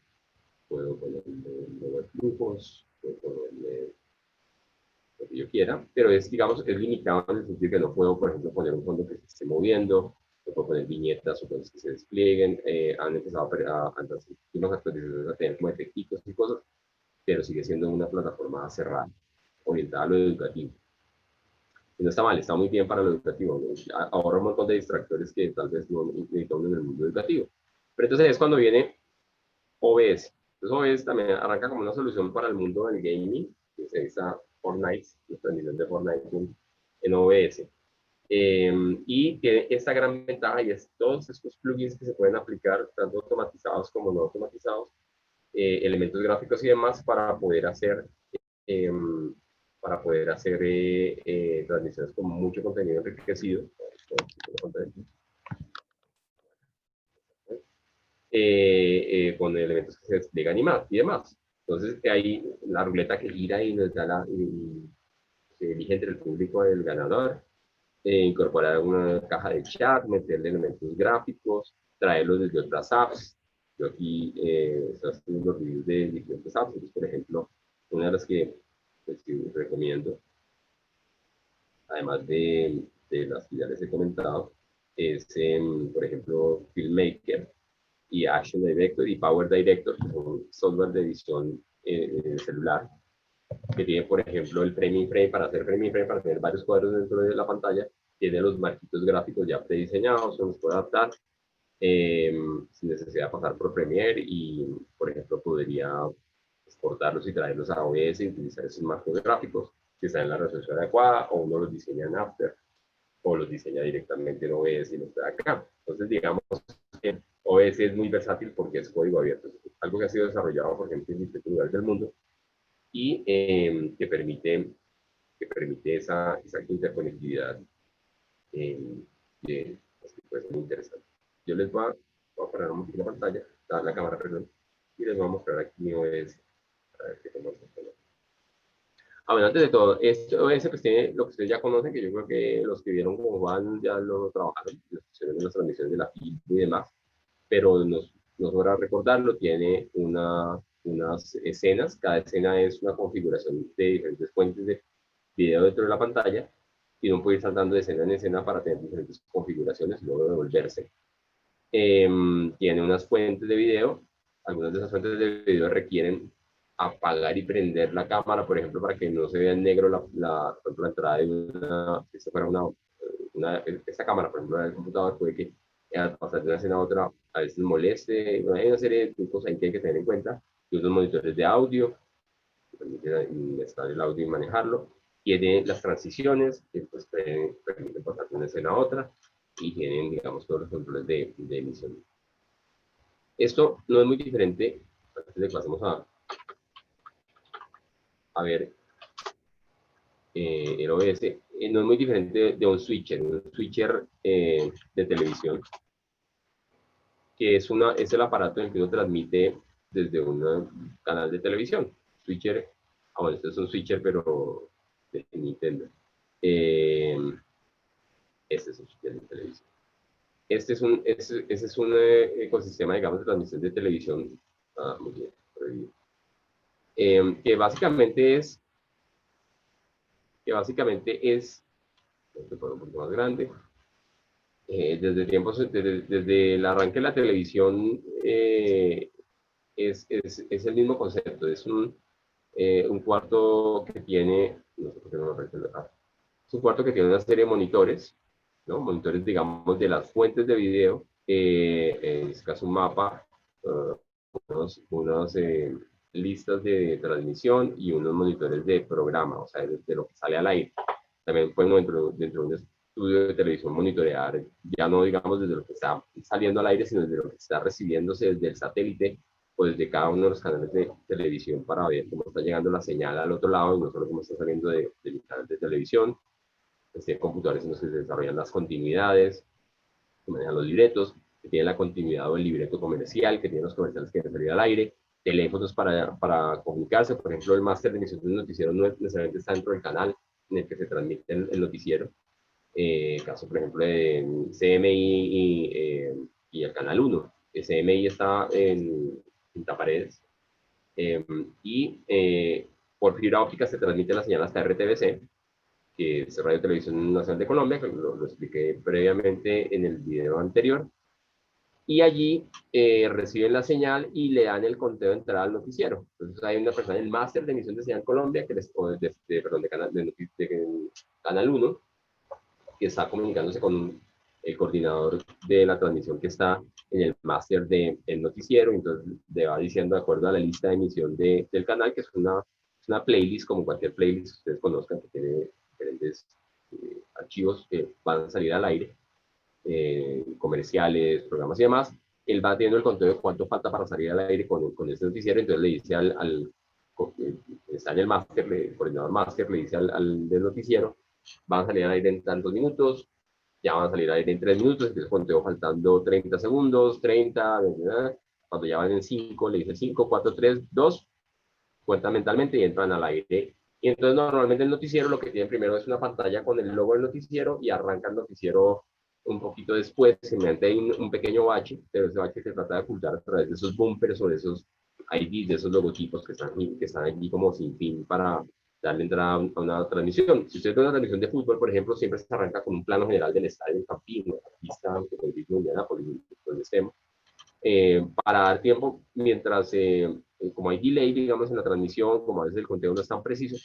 puedo ponerle nuevos flujos, puedo ponerle lo que yo quiera, pero digamos, es limitado en el sentido que no puedo, por ejemplo, poner un fondo que se esté moviendo, no puedo poner viñetas o cosas que se desplieguen, han empezado a las últimas actualizaciones a tener como efectitos y cosas, pero sigue siendo una plataforma cerrada, orientada a lo educativo. Y no está mal, está muy bien para lo educativo, ¿no? Ahorra un montón de distractores que tal vez no necesitamos en el mundo educativo. Pero entonces es cuando viene OBS. Entonces OBS también arranca como una solución para el mundo del gaming, que se llama Fortnite, la transmisión de Fortnite en OBS. Y tiene esta gran ventaja y es todos estos plugins que se pueden aplicar, tanto automatizados como no automatizados, elementos gráficos y demás, eh, para poder hacer transmisiones con mucho contenido enriquecido, con elementos que se despliegan y demás. Entonces, hay la ruleta que gira y nos da se elige entre el público el ganador, incorporar una caja de chat, meterle elementos gráficos, traerlos desde otras apps. Yo aquí estoy haciendo los reviews de diferentes apps. Entonces, por ejemplo, una de las que pues, recomiendo, además de las que ya les he comentado, es, por ejemplo, Filmmaker y Action Director y Power Director, que son software de edición celular, que tiene, por ejemplo, el Framing Frame para hacer Framing Frame, para tener varios cuadros dentro de la pantalla, tiene los marquitos gráficos ya prediseñados, se los puede adaptar sin necesidad de pasar por Premiere y, por ejemplo, podría exportarlos y traerlos a OBS y utilizar esos marcos gráficos que están en la resolución adecuada, o uno los diseña en After o los diseña directamente en OBS y los trae acá. Entonces, digamos que OBS es muy versátil porque es código abierto, es algo que ha sido desarrollado por gente en diferentes lugares del mundo y que permite esa interconectividad que puede ser muy interesante. Yo les voy a poner un poquito la pantalla, la cámara, perdón, y les voy a mostrar aquí mi OBS. A ver qué tengo aquí. Bueno, antes de todo, este OBS pues tiene lo que ustedes ya conocen, que yo creo que los que vieron como Juan ya lo trabajaron, en las transmisiones de la FIL y demás, pero nos sobra recordarlo, tiene unas escenas, cada escena es una configuración de diferentes fuentes de video dentro de la pantalla, y uno puede ir saltando de escena en escena para tener diferentes configuraciones y luego devolverse. Tiene unas fuentes de video, algunas de esas fuentes de video requieren apagar y prender la cámara, por ejemplo, para que no se vea en negro la entrada de si fuera esta cámara, por ejemplo, del computador, puede que al pasar de una escena a otra a veces moleste. Hay una serie de trucos ahí que hay que tener en cuenta, y unos monitores de audio que permiten estar el audio y manejarlo. Tiene las transiciones que pues, permiten pasar de una escena a otra, y tienen, digamos, todos los controles de emisión. Esto no es muy diferente, antes de que pasemos a ver el OBS, no es muy diferente de un switcher de televisión, que es el aparato en el que uno transmite desde un canal de televisión. Switcher, bueno, este es un switcher, pero de Nintendo. Este es un switcher de televisión. Ese es un ecosistema, digamos, de transmisión de televisión, muy bien, que básicamente es, un poquito más grande, desde el arranque de la televisión, es el mismo concepto, un cuarto que tiene, no sé por qué no lo recuerdo acá, es un cuarto que tiene una serie de monitores, ¿no? Monitores, digamos, de las fuentes de video, en este caso un mapa, unas listas de transmisión y unos monitores de programa, o sea, de lo que sale al aire. También pueden dentro de un estudio de televisión monitorear, ya no digamos desde lo que está saliendo al aire, sino desde lo que está recibiéndose desde el satélite o desde cada uno de los canales de televisión, para ver cómo está llegando la señal al otro lado y no solo cómo está saliendo del canal de televisión. Hay computadores en los que se desarrollan las continuidades, que manejan los libretos, que tienen la continuidad o el libreto comercial, que tienen los comerciales que deben salir al aire, teléfonos para comunicarse. Por ejemplo, el máster de emisión de un noticiero no necesariamente está dentro del canal en el que se transmite el noticiero. Caso, por ejemplo, de CMI y el Canal 1. El CMI está en Taparedes, y por fibra óptica se transmite la señal hasta RTBC, que es Radio Televisión Nacional de Colombia, que lo expliqué previamente en el video anterior, y allí reciben la señal y le dan el conteo de entrada al noticiero. Entonces hay una persona en el máster de emisión de señal Colombia, perdón, de Canal 1, que está comunicándose con el coordinador de la transmisión que está en el máster del noticiero, entonces le va diciendo de acuerdo a la lista de emisión del canal, que es una playlist como cualquier playlist que ustedes conozcan, que tiene diferentes archivos que van a salir al aire, comerciales, programas y demás. Él va teniendo el conteo de cuánto falta para salir al aire con este noticiero, entonces le dice está en el máster, el coordinador máster le dice al del noticiero, van a salir al aire en tantos minutos, ya van a salir al aire en 3 minutos, empieza el conteo faltando 30 segundos, 30, cuando ya van en 5, le dice 5, 4, 3, 2, cuentan mentalmente y entran al aire. Y entonces normalmente el noticiero lo que tiene primero es una pantalla con el logo del noticiero y arranca el noticiero un poquito después, simplemente hay un pequeño bache, pero ese bache se trata de ocultar a través de esos bumpers o de esos IDs, de esos logotipos que están allí como sin fin para darle entrada a una transmisión. Si usted ve una transmisión de fútbol, por ejemplo, siempre se arranca con un plano general del estadio, el Campín, la pista, el de Indianápolis, donde estemos, para dar tiempo mientras, como hay delay, digamos, en la transmisión, como a veces el conteo no es tan preciso,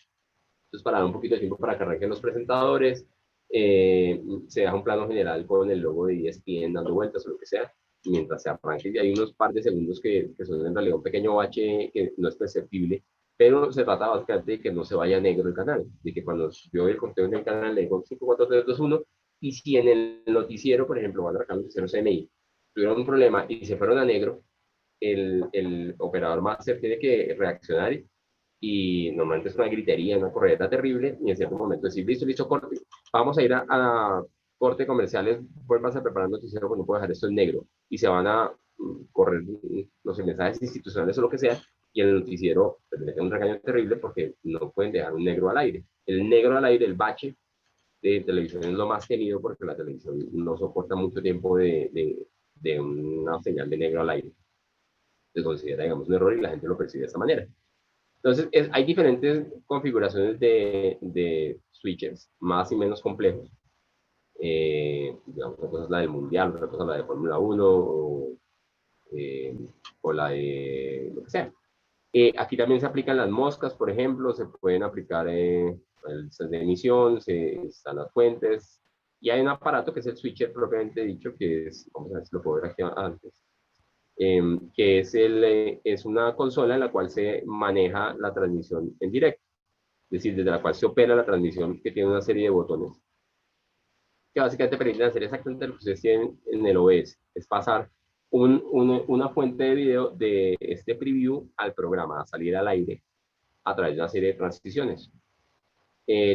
entonces para dar un poquito de tiempo para que arranquen los presentadores, se deja un plano general con el logo de ESPN dando vueltas o lo que sea, y mientras se arranque, y hay unos par de segundos que son en realidad un pequeño bache que no es perceptible, pero se trata básicamente de que no se vaya negro el canal, de que cuando yo veo el conteo en el canal le digo 5, 4, 3, 2, 1, y si en el noticiero, por ejemplo, van a arrancar el noticiero CMI, tuvieron un problema y se fueron a negro, el operador máster tiene que reaccionar y normalmente es una gritería, una corredera terrible, y en cierto momento decir, listo, listo, corte, vamos a ir a corte comerciales, vuelvas a preparar noticiero, pues no puedo dejar esto en negro, y se van a correr los mensajes institucionales o lo que sea, y el noticiero pues, le mete un regaño terrible porque no pueden dejar un negro al aire. El negro al aire, el bache de televisión es lo más temido porque la televisión no soporta mucho tiempo de una señal de negro al aire. Se considera, digamos, un error y la gente lo percibe de esta manera. Entonces, hay diferentes configuraciones de switches, más y menos complejos. Digamos, una cosa es la del Mundial, otra cosa es la de Fórmula 1 o la de lo que sea. Aquí también se aplican las moscas, por ejemplo, se pueden aplicar el de emisión, están las fuentes, y hay un aparato que es el switcher propiamente dicho, que es, vamos a ver si lo puedo ver aquí antes, que es una consola en la cual se maneja la transmisión en directo, es decir, desde la cual se opera la transmisión, que tiene una serie de botones que básicamente permiten hacer exactamente lo que ustedes tienen en el OBS, es pasar una fuente de video de este preview al programa, a salir al aire a través de una serie de transiciones.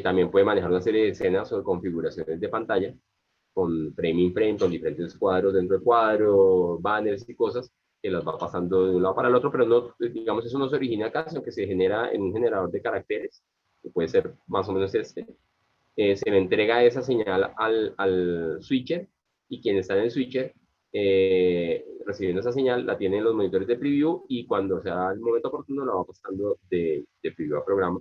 También puede manejar una serie de escenas o de configuraciones de pantalla con frame in frame, con diferentes cuadros dentro de cuadro, banners y cosas, que las va pasando de un lado para el otro, pero no, digamos, eso no se origina acá, sino que se genera en un generador de caracteres, que puede ser más o menos este. Se le entrega esa señal al switcher, y quien está en el switcher recibiendo esa señal la tiene en los monitores de preview, y cuando sea el momento oportuno la va pasando de preview a programa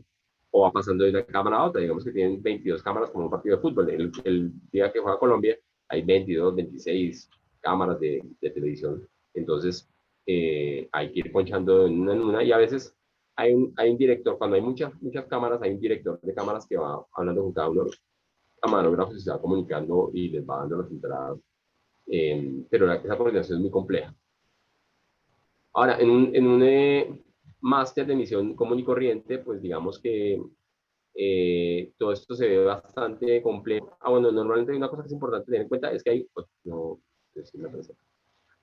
o va pasando de una cámara a otra. Digamos que tienen 22 cámaras como un partido de fútbol. El día que juega Colombia hay 22, 26 cámaras de televisión. Entonces hay que ir ponchando en una, y a veces hay un director, cuando hay muchas cámaras, hay un director de cámaras que va hablando con cada uno de los camarógrafos y se va comunicando y les va dando las entradas. Pero esa coordinación es muy compleja. Ahora, en un máster de emisión común y corriente, pues digamos que todo esto se ve bastante complejo. Bueno, normalmente hay una cosa que es importante tener en cuenta, es que hay, pues, no,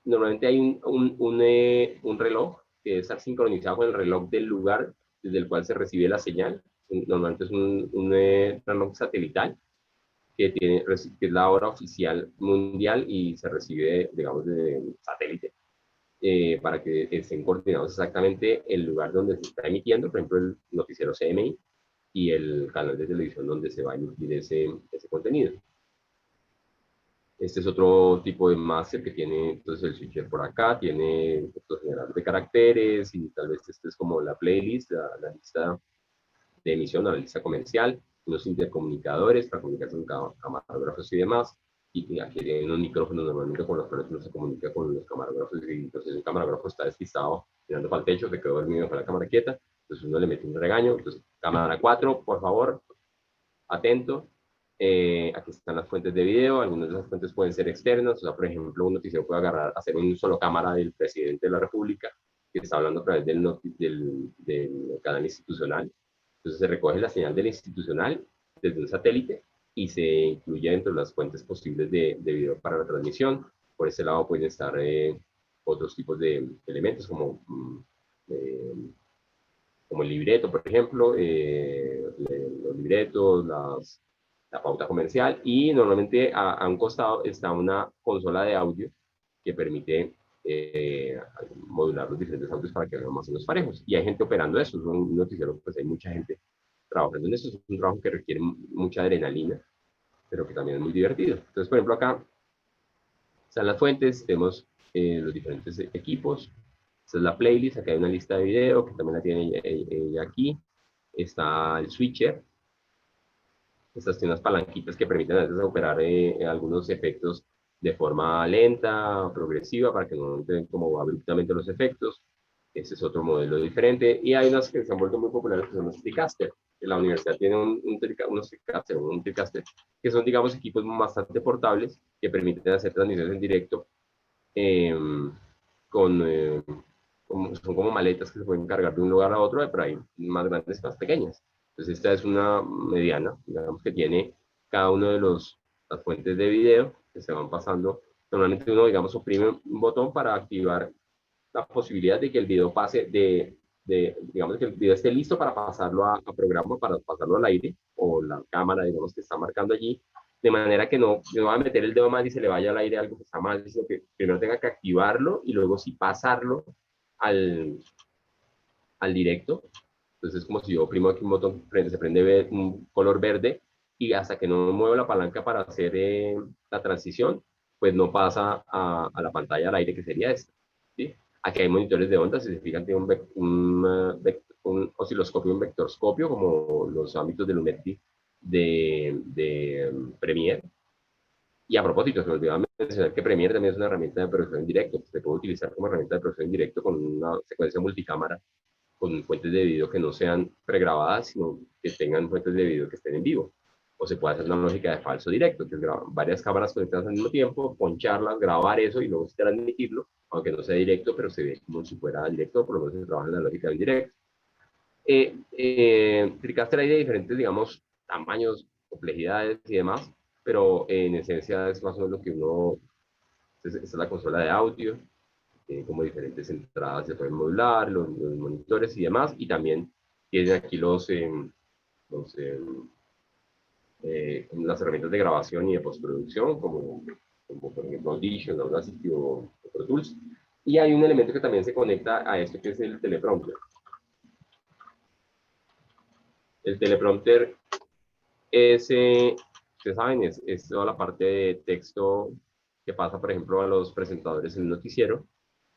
normalmente hay un reloj que debe estar sincronizado con el reloj del lugar desde el cual se recibe la señal. Normalmente es un reloj satelital que es la hora oficial mundial y se recibe, digamos, de satélite, para que estén coordinados exactamente el lugar donde se está emitiendo, por ejemplo, el noticiero CMI y el canal de televisión donde se va a emitir ese contenido. Este es otro tipo de máster que tiene entonces el switcher por acá, tiene los generadores de caracteres, y tal vez este es como la playlist, la lista de emisión, la lista comercial, unos intercomunicadores para comunicarse con camarógrafos y demás, y aquí hay unos micrófonos normalmente con los cuales uno se comunica con los camarógrafos, y entonces el camarógrafo está despistado mirando para el techo, se quedó dormido con la cámara quieta, entonces uno le mete un regaño, entonces cámara 4, por favor, atento. Aquí están las fuentes de video, algunas de esas fuentes pueden ser externas, o sea, por ejemplo, un noticiero puede hacer un solo cámara del presidente de la República que está hablando a través del canal institucional. Entonces se recoge la señal del institucional desde un satélite y se incluye dentro de las fuentes posibles de video para la transmisión. Por ese lado pueden estar otros tipos de elementos como el libreto, por ejemplo, los libretos, la pauta comercial, y normalmente a un costado está una consola de audio que permite modular los diferentes audios para que vean más o menos parejos. Y hay gente operando eso, es un noticiero, pues hay mucha gente trabajando en eso, es un trabajo que requiere mucha adrenalina, pero que también es muy divertido. Entonces, por ejemplo, acá están las fuentes, tenemos los diferentes equipos. Esta es la playlist, acá hay una lista de video que también la tiene ella aquí. está el switcher. Estas tienen unas palanquitas que permiten a veces operar algunos efectos de forma lenta, progresiva, para que no entren como abruptamente los efectos. Ese es otro modelo diferente. Y hay unas que se han vuelto muy populares que son los TriCaster. La universidad tiene unos TriCaster, que son, digamos, equipos bastante portables que permiten hacer transmisiones en directo eh, son como maletas que se pueden cargar de un lugar a otro, pero hay más grandes y más pequeñas. Entonces esta es una mediana, digamos que tiene cada uno de las fuentes de video que se van pasando. Normalmente uno, digamos, oprime un botón para activar la posibilidad de que el video pase digamos, que el video esté listo para pasarlo a programa, para pasarlo al aire, o la cámara, digamos, que está marcando allí, de manera que no va a meter el dedo mal y se le vaya al aire algo que está mal, sino que primero tenga que activarlo y luego sí pasarlo al, al directo. Entonces es como si yo oprimo aquí un botón, se prende un color verde y hasta que no muevo la palanca para hacer la transición, pues no pasa la pantalla al aire, que sería esta. ¿Sí? Aquí hay monitores de ondas, si se fijan, tiene un osciloscopio, un vectorscopio, como los ámbitos del UNETI de Premiere. Y a propósito, se me olvidaba mencionar que Premiere también es una herramienta de producción en directo. Se puede utilizar como herramienta de producción en directo con una secuencia multicámara, con fuentes de video que no sean pregrabadas, sino que tengan fuentes de video que estén en vivo. O se puede hacer una lógica de falso directo, que es grabar varias cámaras conectadas al mismo tiempo, poncharlas, grabar eso y luego transmitirlo, aunque no sea directo, pero se ve como si fuera directo, por lo menos se trabaja en la lógica del directo. TriCaster hay de diferentes, digamos, tamaños, complejidades y demás, pero en esencia es más o menos lo que uno, esta es la consola de audio, tiene como diferentes entradas, se pueden modular, los monitores y demás, y también tienen aquí los, las herramientas de grabación y de postproducción, como por ejemplo Audition, Audacity o Pro Tools. Y hay un elemento que también se conecta a esto, que es el teleprompter. El teleprompter es, ustedes saben, es toda la parte de texto que pasa, por ejemplo, a los presentadores en un noticiero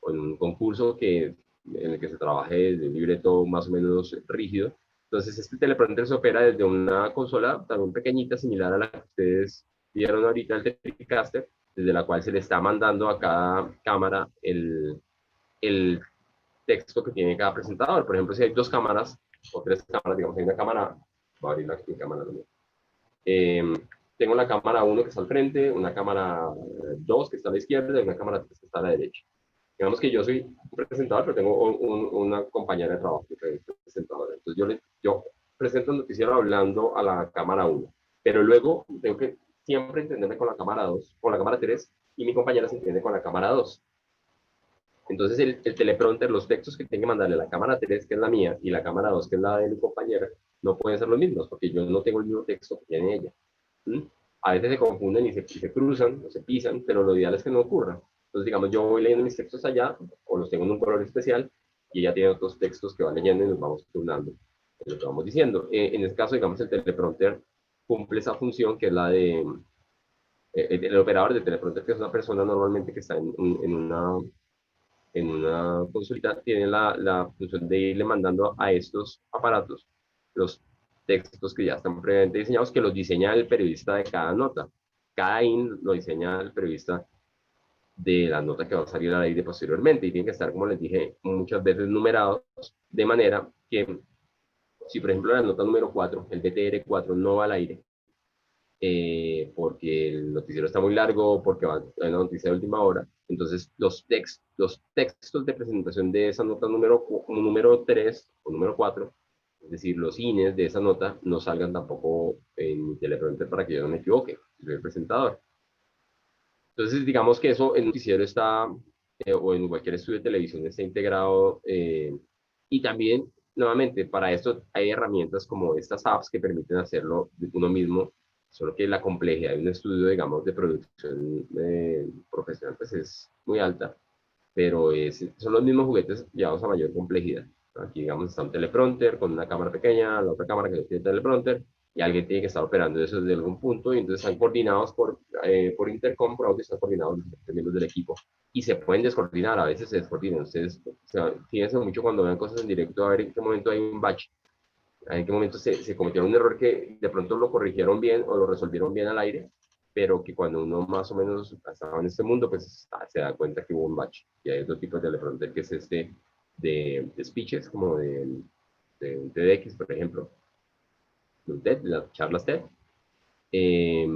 o en un concurso en el que se trabaje desde un libreto más o menos rígido. Entonces, este teleprompter se opera desde una consola también pequeñita, similar a la que ustedes vieron ahorita, el TriCaster, desde la cual se le está mandando a cada cámara el texto que tiene cada presentador. Por ejemplo, si hay dos cámaras o tres cámaras, digamos, hay una cámara, voy a abrir aquí mi cámara también. Tengo la cámara 1 que está al frente, una cámara 2 que está a la izquierda y una cámara 3 que está a la derecha. Digamos que yo soy un presentador, pero tengo una compañera de trabajo que es presentadora. Entonces yo presento el noticiero hablando a la cámara 1, pero luego tengo que siempre entenderme con la cámara 2, con la cámara 3, y mi compañera se entiende con la cámara 2. Entonces el teleprompter, los textos que tengo que mandarle a la cámara 3, que es la mía, y la cámara 2, que es la de mi compañera, no pueden ser los mismos, porque yo no tengo el mismo texto que tiene ella. ¿Mm? A veces se confunden y se cruzan o se pisan, pero lo ideal es que no ocurra. Entonces, digamos, yo voy leyendo mis textos allá, o los tengo en un color especial, y ella tiene otros textos que va leyendo y nos vamos turnando en lo que vamos diciendo. En este caso, digamos, el teleprompter cumple esa función que es la de el operador de teleprompter, que es una persona normalmente que está en una consulta, tiene la función de irle mandando a estos aparatos los textos que ya están previamente diseñados, que los diseña el periodista de cada nota. Cada IN lo diseña el periodista de la nota que va a salir al aire posteriormente y tienen que estar, como les dije, muchas veces numerados, de manera que si por ejemplo la nota número 4, el BTR4 no va al aire, porque el noticiero está muy largo, porque va a una noticia de última hora. Entonces, los textos de presentación de esa nota número 3 o número 4, es decir, los INES de esa nota, no salgan tampoco en mi teleprompter para que yo no me equivoque, soy el presentador. Entonces, digamos que eso en un noticiero está, o en cualquier estudio de televisión está integrado. Y también, nuevamente, para esto hay herramientas como estas apps que permiten hacerlo de uno mismo, solo que la complejidad de un estudio, digamos, de producción profesional, pues es muy alta, pero son los mismos juguetes llevados a mayor complejidad. Aquí, digamos, está un teleprompter con una cámara pequeña, la otra cámara que no tiene teleprompter, y alguien tiene que estar operando eso desde algún punto, y entonces están coordinados por intercom, por audio, están coordinados los miembros del equipo, y se pueden descoordinar, a veces se descoordinan. Ustedes, o sea, fíjense mucho cuando vean cosas en directo, a ver en qué momento hay un batch, en qué momento se cometió un error que de pronto lo corrigieron bien o lo resolvieron bien al aire, pero que cuando uno más o menos estaba en este mundo, pues se da cuenta que hubo un bache. Y hay otro tipo de teleprompter que es este de speeches, como de un TEDx, por ejemplo, de un TED, de las charlas TED. Eh,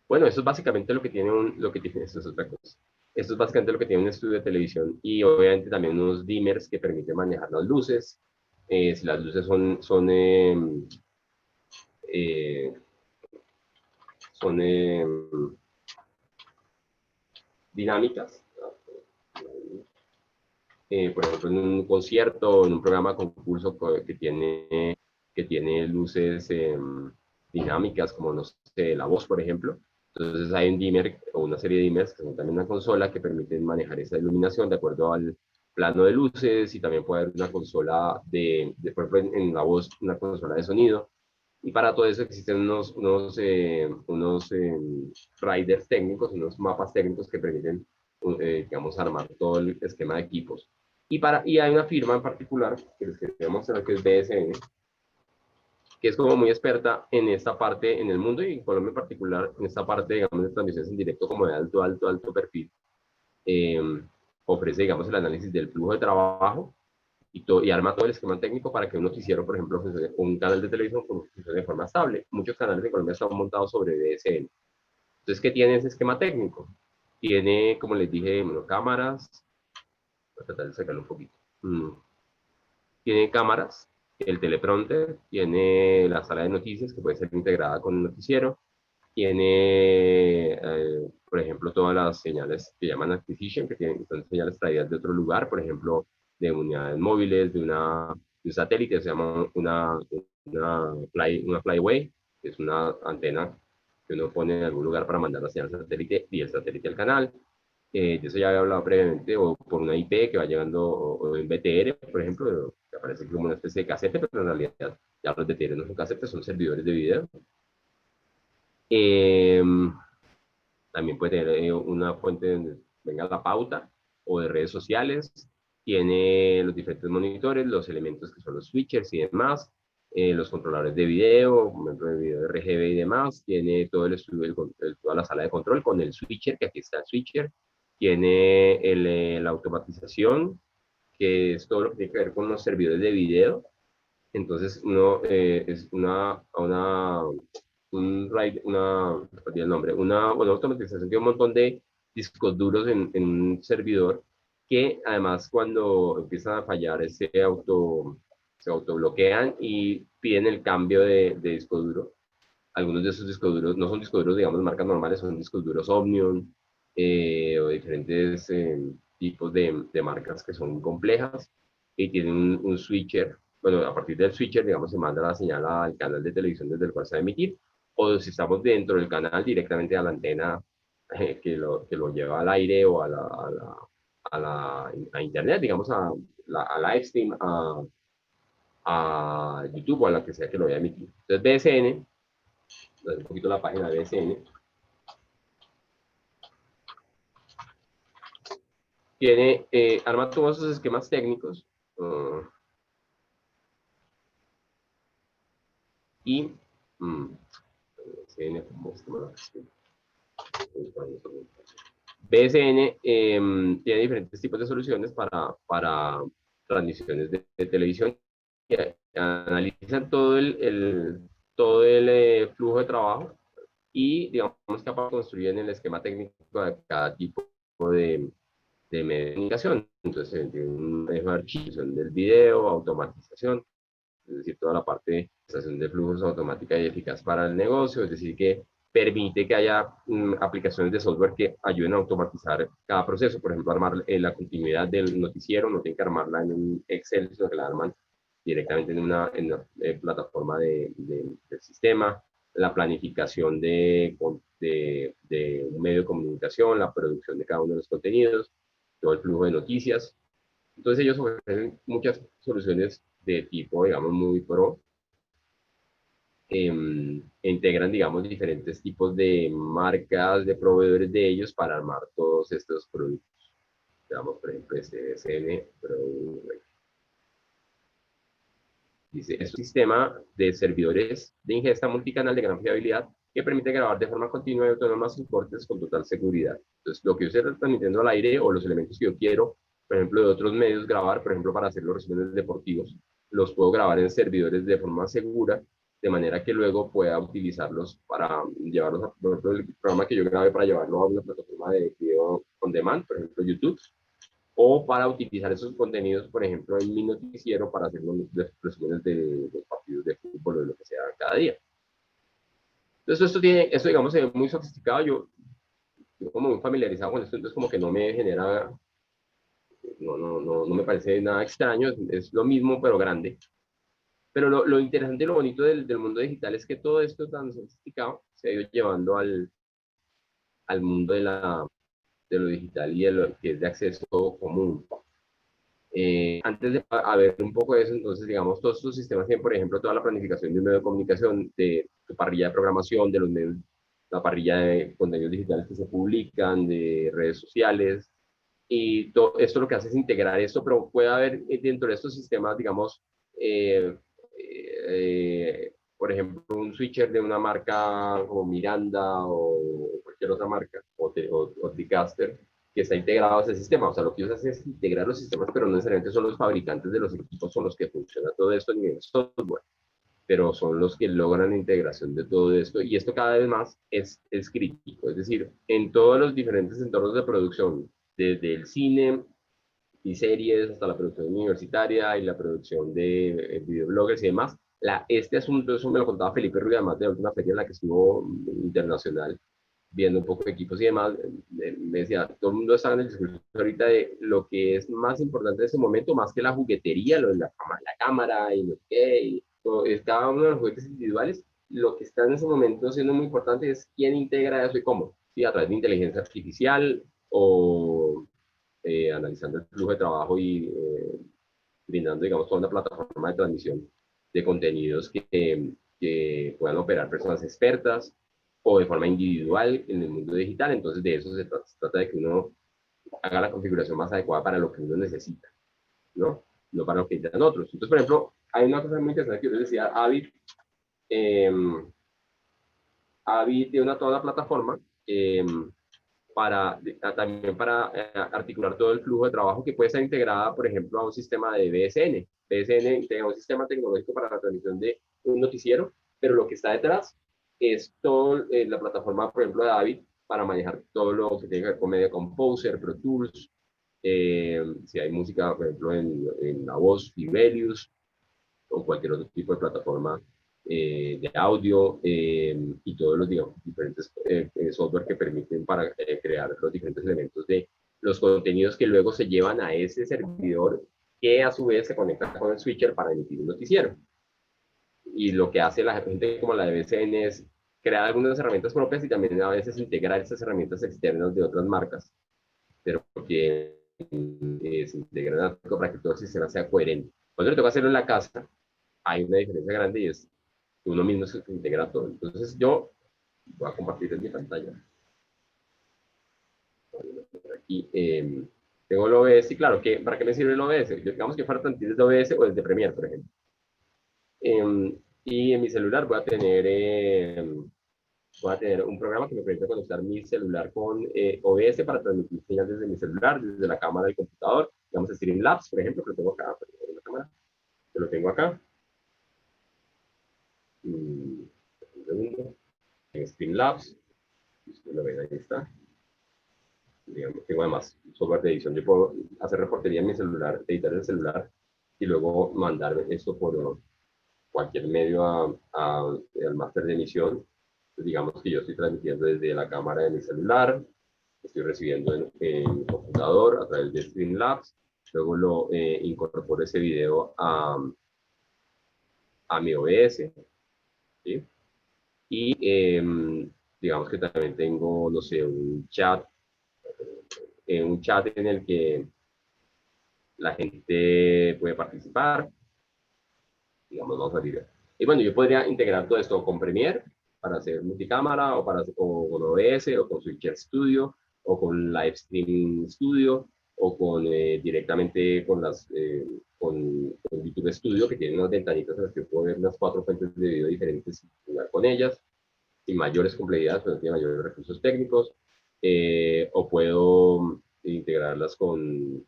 bueno, eso es básicamente lo que tiene lo que tiene, esto es otra cosa. Esto es básicamente lo que tiene un estudio de televisión y obviamente también unos dimmers que permiten manejar las luces. Si las luces eh, son dinámicas, por ejemplo, en un concierto, en un programa concurso que tiene luces dinámicas, como no sé, La Voz, por ejemplo. Entonces hay un dimmer o una serie de dimmers que son también una consola que permiten manejar esa iluminación de acuerdo al plano de luces y también puede haber una consola por ejemplo, en La Voz, una consola de sonido. Y para todo eso existen unos riders técnicos, unos mapas técnicos que permiten, digamos, armar todo el esquema de equipos. Y hay una firma en particular, que les quería mostrar, que es BSN, que es como muy experta en esta parte en el mundo y en Colombia en particular, en esta parte, digamos, de transmisiones en directo como de alto perfil. Eh, Ofrece, digamos, el análisis del flujo de trabajo y arma todo el esquema técnico para que un noticiero, por ejemplo, un canal de televisión funcione de forma estable. Muchos canales de Colombia están montados sobre DSN. Entonces, ¿qué tiene ese esquema técnico? Tiene, como les dije, bueno, cámaras. Voy a tratar de sacarlo un poquito. Tiene cámaras, el teleprompter, tiene la sala de noticias que puede ser integrada con el noticiero, tiene, por ejemplo, todas las señales que llaman acquisition, que son señales traídas de otro lugar, por ejemplo, de unidades móviles, de un satélite, se llama una flyway, que es una antena que uno pone en algún lugar para mandar la señal satélite y el satélite al canal. De eso ya había hablado previamente, o por una IP que va llegando, o en BTR, por ejemplo, que aparece como una especie de casete, pero en realidad ya los BTR no son casetes, son servidores de video. Eh, También puede tener una fuente donde venga la pauta o de redes sociales. Tiene los diferentes monitores, los elementos que son los switchers y demás, los controladores de video, por ejemplo, de video RGB y demás. Tiene todo el estudio, toda la sala de control con el switcher, que aquí está el switcher. Tiene la automatización, que es todo lo que tiene que ver con los servidores de video. Entonces, uno es perdí el nombre, bueno, automatización tiene un montón de discos duros en un servidor que además cuando empiezan a fallar se autobloquean y piden el cambio de disco duro. Algunos de esos discos duros no son discos duros, digamos, marcas normales, son discos duros Omnium o diferentes tipos de marcas que son complejas y tienen un switcher. Bueno, a partir del switcher, digamos, se manda la señal al canal de televisión desde el cual se va a emitir, o si estamos dentro del canal, directamente a la antena que lo lleva al aire o a internet, digamos, a live stream, a YouTube o a la que sea que lo vaya a emitir. Entonces, BSN, un poquito la página de BSN, arma todos esos esquemas técnicos y BSN, BSN tiene diferentes tipos de soluciones para transmisiones de televisión que analizan todo el flujo de trabajo y digamos que construyen el esquema técnico de cada tipo de medio de comunicación. Entonces, tiene un manejo de archivos del video, automatización, es decir, toda la parte de estación de flujos automática y eficaz para el negocio, es decir, que permite que haya aplicaciones de software que ayuden a automatizar cada proceso, por ejemplo, armar la continuidad del noticiero, no tienen que armarla en un Excel, sino que la arman directamente en una plataforma del sistema, la planificación de un medio de comunicación, la producción de cada uno de los contenidos, todo el flujo de noticias. Entonces ellos ofrecen muchas soluciones de tipo, digamos, muy pro. Integran, digamos, diferentes tipos de marcas, de proveedores de ellos para armar todos estos productos. Digamos, por ejemplo, este SN Pro Dice, es un sistema de servidores de ingesta multicanal de gran fiabilidad que permite grabar de forma continua y autónoma sin cortes con total seguridad. Entonces, lo que yo estoy transmitiendo al aire o los elementos que yo quiero, por ejemplo, de otros medios grabar, por ejemplo, para hacer los resúmenes deportivos, los puedo grabar en servidores de forma segura, de manera que luego pueda utilizarlos para llevarlos a, por ejemplo, el programa que yo grabé para llevarlo a una plataforma de video on demand, por ejemplo, YouTube, o para utilizar esos contenidos, por ejemplo, en mi noticiero para hacer los resúmenes de los partidos de fútbol o de lo que sea cada día. Entonces, esto digamos, se ve muy sofisticado. Yo como muy familiarizado con esto, entonces como que no me genera, no me parece nada extraño, es lo mismo pero grande. Pero lo interesante y lo bonito del mundo digital es que todo esto tan sofisticado se ha ido llevando al mundo de lo digital y de lo que es de acceso común. Antes de ver un poco de eso, entonces, digamos, todos estos sistemas tienen, por ejemplo, toda la planificación de un medio de comunicación, de tu parrilla de programación, de los medios, la parrilla de contenidos digitales que se publican, de redes sociales, y todo esto lo que hace es integrar esto, pero puede haber dentro de estos sistemas, digamos, por ejemplo, un switcher de una marca como Miranda o cualquier otra marca, o Ticaster, que está integrado a ese sistema. O sea, lo que ellos hacen es integrar los sistemas, pero no necesariamente son los fabricantes de los equipos, son los que funciona todo esto a nivel software, pero son los que logran la integración de todo esto. Y esto cada vez más es crítico. Es decir, en todos los diferentes entornos de producción, desde el cine y series hasta la producción universitaria y la producción de videobloggers y demás, este asunto, eso me lo contaba Felipe Ruiz, además de una feria en la que estuvo internacional, viendo un poco de equipos y demás, me decía, todo el mundo está en el discurso ahorita de lo que es más importante en ese momento, más que la juguetería, lo de la cámara y lo que, y todo, cada uno de los juguetes individuales, lo que está en ese momento siendo muy importante es quién integra eso y cómo, ¿sí? A través de inteligencia artificial o analizando el flujo de trabajo y brindando, digamos, toda una plataforma de transmisión de contenidos que puedan operar personas expertas o de forma individual en el mundo digital. Entonces, de eso se trata de que uno haga la configuración más adecuada para lo que uno necesita, ¿no? No para lo que necesitan otros. Entonces, por ejemplo, hay una cosa muy interesante que yo les decía, eh, Avid tiene toda una plataforma también para articular todo el flujo de trabajo que puede ser integrada, por ejemplo, a un sistema de BSN. BSN integra un sistema tecnológico para la transmisión de un noticiero, pero lo que está detrás es toda la plataforma, por ejemplo, de David, para manejar todo lo que tiene que ver con Media Composer, Pro Tools, si hay música, por ejemplo, en La Voz, Sibelius, o cualquier otro tipo de plataforma de audio y todos los digamos, diferentes software que permiten para crear los diferentes elementos de los contenidos que luego se llevan a ese servidor que a su vez se conecta con el switcher para emitir un noticiero. Y lo que hace la gente como la de BCN es crear algunas herramientas propias y también a veces integrar esas herramientas externas de otras marcas, pero que se integran para que todo el sistema sea coherente. Cuando le toca hacerlo en la casa, hay una diferencia grande y es que uno mismo se integra todo. Entonces yo voy a compartir en mi pantalla. Aquí tengo el OBS y claro, ¿para qué me sirve el OBS? Yo, digamos que fuera tanto de OBS o desde Premiere, por ejemplo. Y en mi celular voy a tener un programa que me permite conectar mi celular con OBS para transmitir señal desde mi celular, desde la cámara del computador. Digamos Streamlabs, por ejemplo, que lo tengo acá, en la cámara, que lo tengo acá. Un segundo. En Streamlabs, ustedes lo ven, ahí está. Digamos, tengo además software de edición. Yo puedo hacer reportería en mi celular, editar el celular y luego mandar esto por cualquier medio al máster de emisión. Entonces, digamos que yo estoy transmitiendo desde la cámara de mi celular, estoy recibiendo en mi computador a través de Streamlabs, luego lo incorporo ese video a mi OBS, ¿sí? Y digamos que también tengo, no sé, un chat en el que la gente puede participar, digamos, vamos a decir. Y bueno, yo podría integrar todo esto con Premiere para hacer multicámara o con OBS o con Switcher Studio o con Livestream Studio o con directamente con con YouTube Studio, que tiene unas ventanitas en las que puedo ver unas 4 fuentes de video diferentes y jugar con ellas, sin mayores complejidades, pero no tiene mayores recursos técnicos, o puedo integrarlas con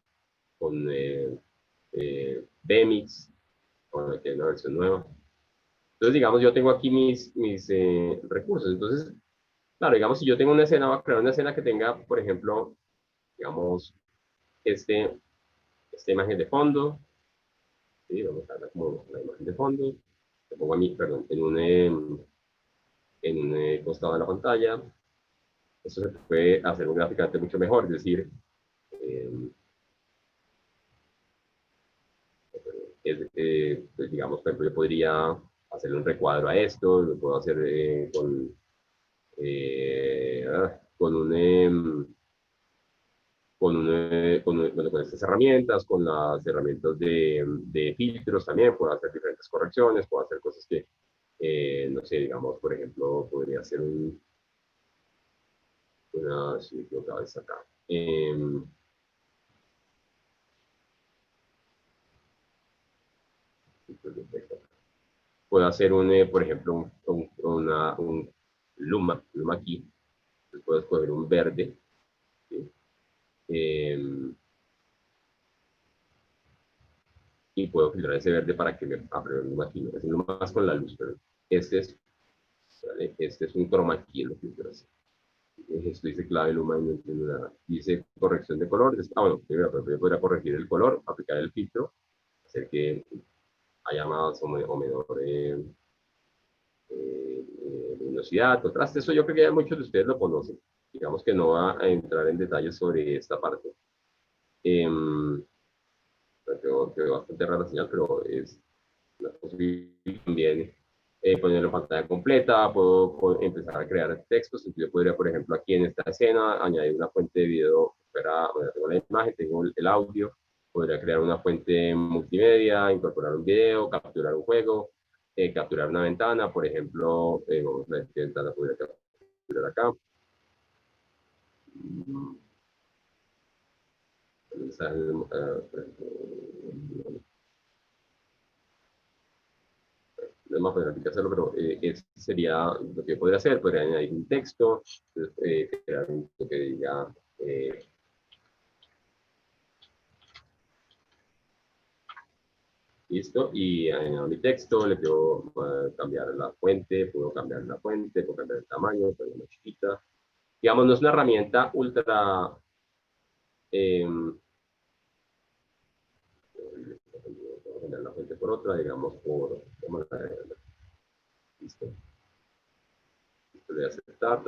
Vmix, con que es una versión nueva. Entonces, digamos, yo tengo aquí mis recursos. Entonces, claro, digamos, si yo tengo una escena, voy a crear una escena que tenga, por ejemplo, digamos, esta imagen de fondo. ¿Sí? Vamos a darle como la imagen de fondo. Le pongo a mí, perdón, en un costado de la pantalla. Eso se puede hacer gráficamente mucho mejor, es decir, eh, pues digamos, por ejemplo, yo podría hacerle un recuadro a esto, lo puedo hacer con bueno, con estas herramientas, con las herramientas de filtros también, puedo hacer diferentes correcciones, puedo hacer cosas que, no sé, digamos, por ejemplo, podría hacer si me equivocaba, es acá. Puedo hacer por ejemplo, un luma aquí. Entonces puedo escoger un verde. ¿Sí? Y puedo filtrar ese verde para que me apruebe el luma aquí. No es el luma más con la luz, pero este es, ¿vale? Este es un chroma key, lo que quiero hacer. Esto dice clave luma y no entiendo nada. Dice corrección de color. Bueno, primero, yo podría corregir el color, aplicar el filtro, hacer que haya más o menor luminosidad, contraste. Eso yo creo que ya muchos de ustedes lo conocen. Digamos que no va a entrar en detalles sobre esta parte. Eh, Quedó bastante rara la señal, pero es una posibilidad también. Ponerlo en pantalla completa, puedo empezar a crear textos. Entonces yo podría, por ejemplo, aquí en esta escena, añadir una fuente de video. Bueno, tengo la imagen, tengo el audio. Podría crear una fuente multimedia, incorporar un video, capturar un juego, capturar una ventana. Por ejemplo, vamos a ver qué ventana podría capturar acá. No es más fácil que hacerlo, pero eso sería lo que podría hacer. Podría añadir un texto, crear un texto que diga listo, y añado mi texto, le puedo cambiar la fuente, puedo cambiar el tamaño, puedo más chiquita. Digamos, no es una herramienta ultra eh, cambiar la fuente por otra, digamos, listo, listo de aceptar,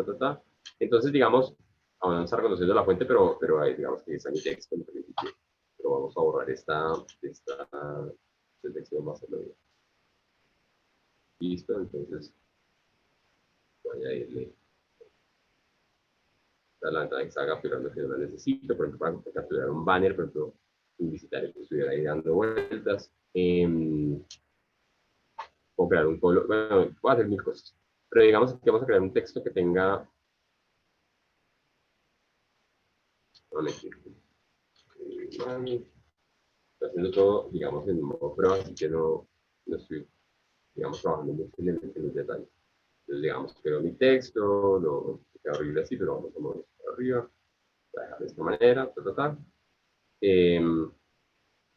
Entonces, digamos, aún no está reconociendo la fuente, pero ahí, digamos que está mi texto, pero vamos a borrar esta selección, va a hacerlo bien. Listo, entonces voy a irle a la ventana que está capturando que no la necesito, por ejemplo, para capturar un banner, por ejemplo, publicitario que estuviera ahí dando vueltas. O crear un color, bueno, puedo hacer mil cosas. Pero digamos que vamos a crear un texto que tenga, no me estoy haciendo todo, digamos, en modo prueba, así que no estoy, digamos, trabajando mucho en los detalles. Entonces, digamos, creo mi texto, no queda horrible así, pero vamos a mover para arriba, voy a dejar de esta manera,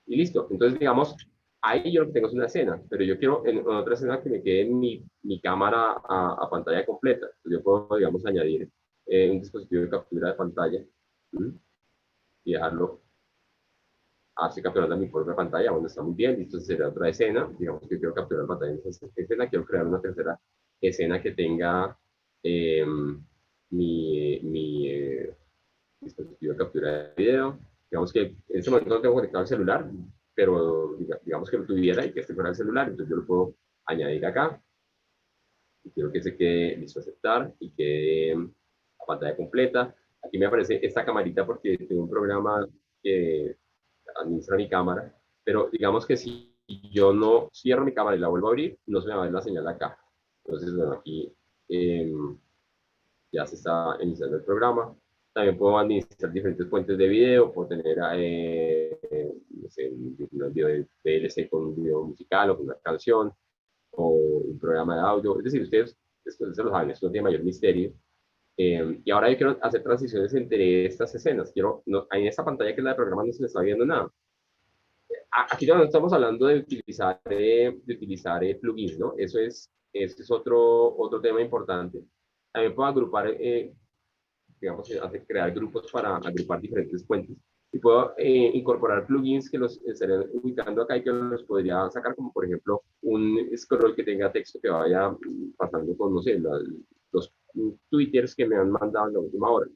y listo. Entonces, digamos, ahí yo lo que tengo es una escena, pero yo quiero en otra escena que me quede mi cámara a pantalla completa. Entonces, yo puedo, digamos, añadir un dispositivo de captura de pantalla, ¿sí? Y dejarlo así capturando mi propia pantalla. Bueno, está muy bien, listo, sería otra escena. Digamos que quiero capturar pantalla en esa escena, quiero crear una tercera escena que tenga eh, mi dispositivo de captura de video. Digamos que en este momento no tengo conectado el celular, pero digamos que lo tuviera y que esté fuera del celular, entonces yo lo puedo añadir acá. Y quiero que se quede listo a aceptar y quede a pantalla completa. Aquí me aparece esta camarita porque tengo un programa que administra mi cámara, pero digamos que si yo no cierro mi cámara y la vuelvo a abrir, no se me va a ver la señal acá. Entonces, bueno, aquí ya se está iniciando el programa. También puedo administrar diferentes fuentes de video, puedo tener no sé, un video de VLC con un video musical o con una canción o un programa de audio. Es decir, ustedes esto se lo saben, esto no tiene mayor misterio. Y ahora yo quiero hacer transiciones entre estas escenas. Quiero, no, en esta pantalla que es la de programa no se le está viendo nada. Aquí no estamos hablando de utilizar plugins, ¿no? Eso es otro tema importante. También puedo agrupar digamos, hace crear grupos para agrupar diferentes fuentes. Y puedo incorporar plugins que los estaré ubicando acá y que los podría sacar, como por ejemplo un scroll que tenga texto que vaya pasando con, no sé, los twitters que me han mandado en la última hora.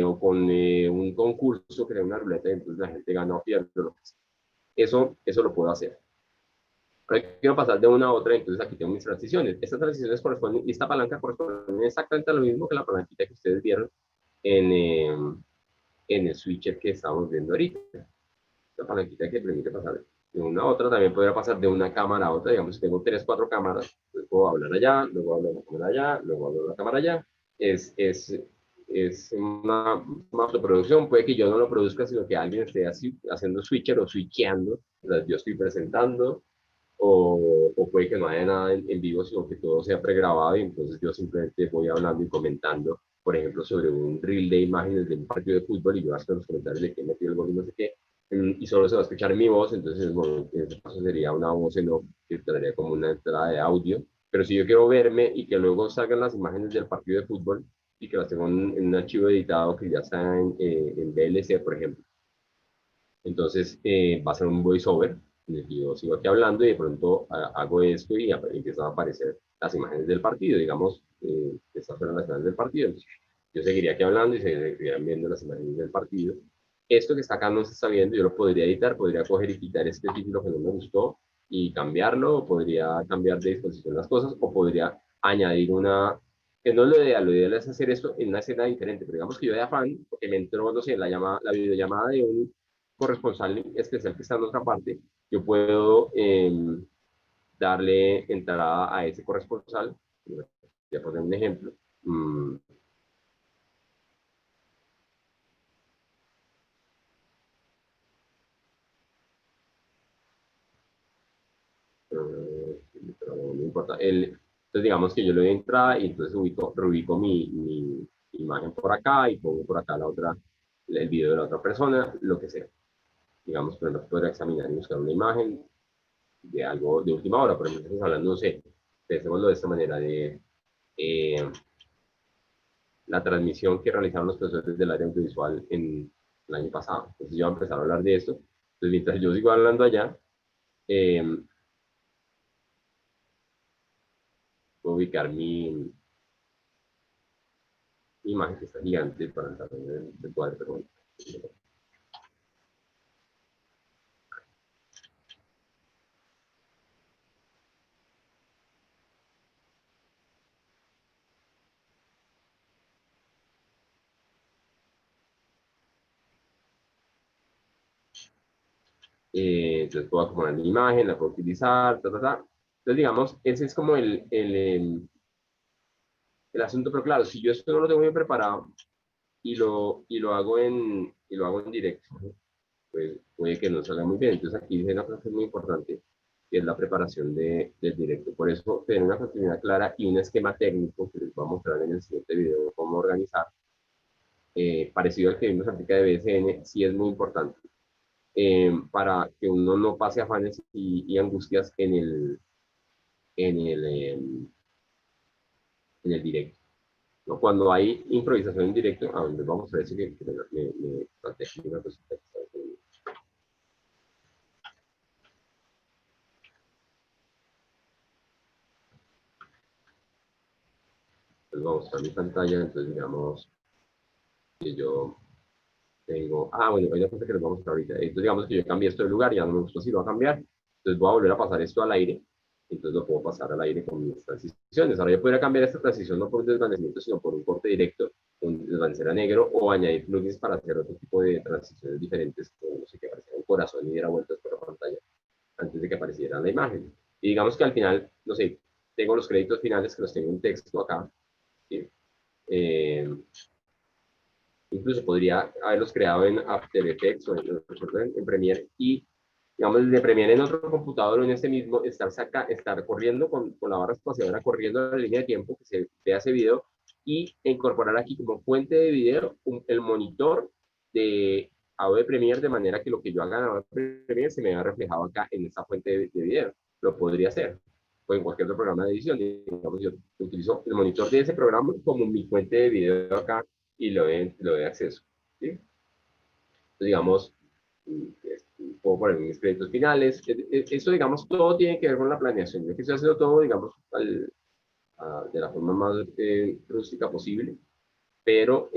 O con un concurso que sea una ruleta y entonces la gente gana o pierde. Eso lo puedo hacer. Ahora quiero pasar de una a otra, entonces aquí tengo mis transiciones. Estas transiciones corresponden, y esta palanca corresponde exactamente a lo mismo que la palanquita que ustedes vieron en, en el switcher que estamos viendo ahorita. La palanquita que permite pasar de una a otra, también podría pasar de una cámara a otra. Digamos, si tengo 3, 4 cámaras, pues puedo hablar allá, luego hablo la cámara allá, luego hablo la cámara allá. Es, es, es una producción, puede que yo no lo produzca, sino que alguien esté así, haciendo switcher o switcheando. Yo estoy presentando, o puede que no haya nada en vivo, sino que todo sea pregrabado y entonces yo simplemente voy hablando y comentando, por ejemplo, sobre un reel de imágenes de un partido de fútbol y yo hago los comentarios de que metió el gol y no sé qué, y solo se va a escuchar mi voz, entonces, bueno, en este caso sería una voz en off que traería como una entrada de audio, pero si yo quiero verme y que luego salgan las imágenes del partido de fútbol y que las tengo en un archivo editado que ya está en VLC, por ejemplo, entonces va a ser un voiceover en el que yo sigo aquí hablando y de pronto hago esto y empiezan a aparecer las imágenes del partido, digamos, estas fueron las imágenes del partido. Entonces, yo seguiría aquí hablando y se seguirían viendo las imágenes del partido. Esto que está acá no se está viendo, yo lo podría editar, podría coger y quitar este título que no me gustó y cambiarlo, o podría cambiar de disposición las cosas, o podría añadir una, que no es lo ideal es hacer esto en una escena diferente, pero digamos que yo de afán, porque me entró, no sé, la videollamada de un corresponsal especial que está en otra parte, yo puedo darle entrada a ese corresponsal. Voy a poner un ejemplo. Pero no importa. Entonces, digamos que yo le doy entrada y entonces reubico mi imagen por acá y pongo por acá la otra, el video de la otra persona, lo que sea. Digamos, pero no podrá examinar y buscar una imagen de algo de última hora. Por ejemplo, estamos hablando, no sé, pensémoslo de esta manera, de eh, la transmisión que realizaron los profesores del área audiovisual en el año pasado. Entonces yo voy a empezar a hablar de esto. Entonces mientras yo sigo hablando allá, eh, voy a ubicar mi imagen que está gigante para entrar en el cuadro. Pero bueno. Entonces puedo acomodar mi imagen, la puedo utilizar, ta, ta, ta. Entonces digamos, ese es como el asunto, pero claro, si yo esto no lo tengo bien preparado y lo hago en directo, pues puede que no salga muy bien. Entonces aquí dice una cosa que es muy importante, que es la preparación del directo. Por eso, tener una continuidad clara y un esquema técnico que les voy a mostrar en el siguiente video cómo organizar, parecido al que vimos acerca de BSN, sí es muy importante para que uno no pase afanes y angustias en el, eh, en el directo. ¿No? Cuando hay improvisación en directo, a donde vamos a ver si la técnica resulta que está bien. Entonces vamos a mi pantalla, entonces digamos que yo tengo, bueno, hay una cosa que les vamos a mostrar ahorita. Entonces digamos que yo cambié esto de lugar, ya no me gustó si lo va a cambiar, entonces voy a volver a pasar esto al aire, entonces lo puedo pasar al aire con mis transiciones. Ahora yo podría cambiar esta transición no por un desvanecimiento, sino por un corte directo, un desvanecer a negro, o añadir plugins para hacer otro tipo de transiciones diferentes, como no sé, que apareciera un corazón y diera vueltas por la pantalla antes de que apareciera la imagen. Y digamos que al final, no sé, tengo los créditos finales que los tengo en texto acá, ¿sí? Eh, Incluso podría haberlos creado en After Effects o en Premiere y, digamos, desde Premiere en otro computador o en ese mismo, estar corriendo con la barra espaciadora, corriendo la línea de tiempo que se vea ese video y incorporar aquí como fuente de video el monitor de Adobe Premiere de manera que lo que yo haga en Adobe Premiere se me vea reflejado acá en esa fuente de video. Lo podría hacer. O en cualquier otro programa de edición. Digamos, yo utilizo el monitor de ese programa como mi fuente de video acá y lo de acceso. ¿Sí? Entonces, digamos, puedo poner mis créditos finales. Eso, digamos, todo tiene que ver con la planeación. Yo quise hacerlo todo, digamos, de la forma más rústica posible, pero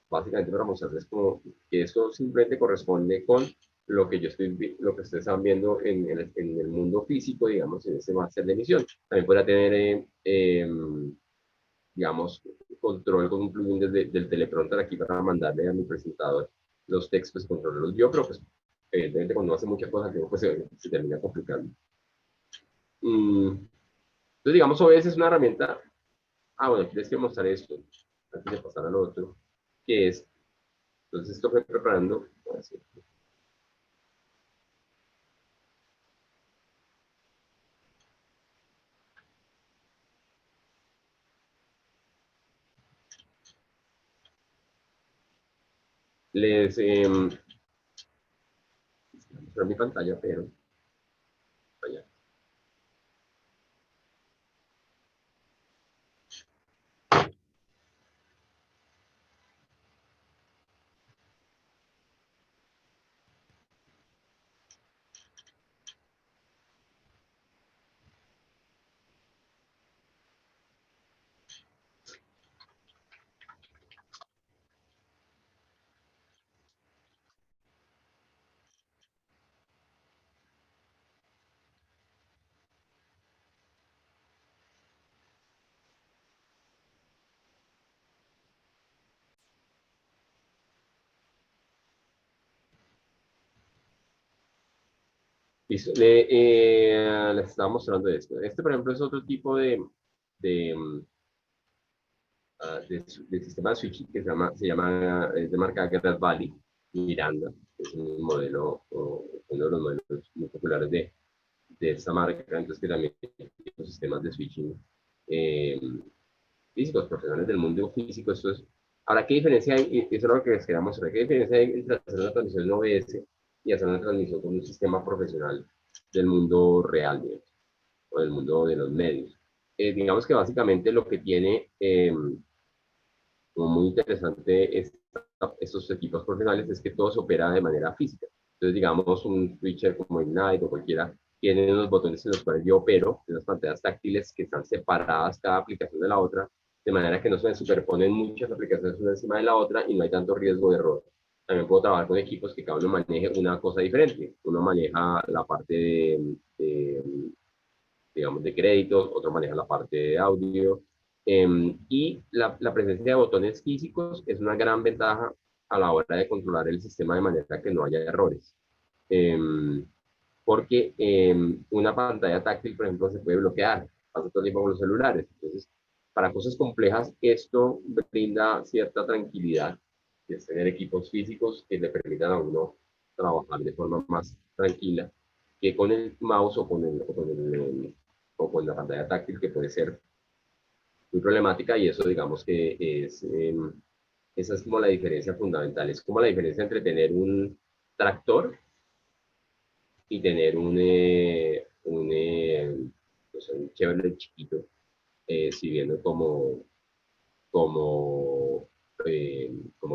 básicamente para mostrarles como que esto simplemente corresponde con lo que ustedes están viendo en el mundo físico, digamos, en ese máster de emisión. También podrá tener, digamos, control con un plugin del teleprompter aquí para mandarle a mi presentador los textos y controlarlos yo, pero pues evidentemente cuando hace muchas cosas, pues se termina complicando. Entonces, digamos, OBS es una herramienta. Bueno, aquí les quiero mostrar esto, antes de pasar al otro, que es, entonces esto fue preparando, así, les mostrar mi pantalla, pero allá. Listo. Les estaba mostrando esto. Este, por ejemplo, es otro tipo de, de sistema de switching que es de marca Great Valley, Miranda, que es un modelo, uno de los modelos muy populares de esta marca, entonces que también tiene los sistemas de switching eh, físicos, profesionales del mundo físico. Esto es, ahora, ¿qué diferencia hay? Eso es lo que les quería mostrar. ¿Qué diferencia hay entre hacer una transmisión en OBS y hacer una transmisión con un sistema profesional del mundo real, digamos, o del mundo de los medios? Digamos que básicamente lo que tiene como muy interesante estos equipos profesionales es que todo se opera de manera física. Entonces, digamos, un switcher como Ignite o cualquiera tiene unos botones en los cuales yo opero, unas pantallas táctiles que están separadas cada aplicación de la otra, de manera que no se me superponen muchas aplicaciones una encima de la otra y no hay tanto riesgo de error. También puedo trabajar con equipos que cada uno maneje una cosa diferente. Uno maneja la parte de digamos, de créditos, otro maneja la parte de audio. Y la presencia de botones físicos es una gran ventaja a la hora de controlar el sistema de manera que no haya errores. Eh, Porque una pantalla táctil, por ejemplo, se puede bloquear, pasa todo el tiempo con los celulares. Entonces, para cosas complejas, esto brinda cierta tranquilidad, que es tener equipos físicos que le permitan a uno trabajar de forma más tranquila que con el mouse o con la pantalla táctil, que puede ser muy problemática, y eso digamos que esa es como la diferencia fundamental, es como la diferencia entre tener un tractor y tener pues un Chevrolet chiquito, sirviendo como, como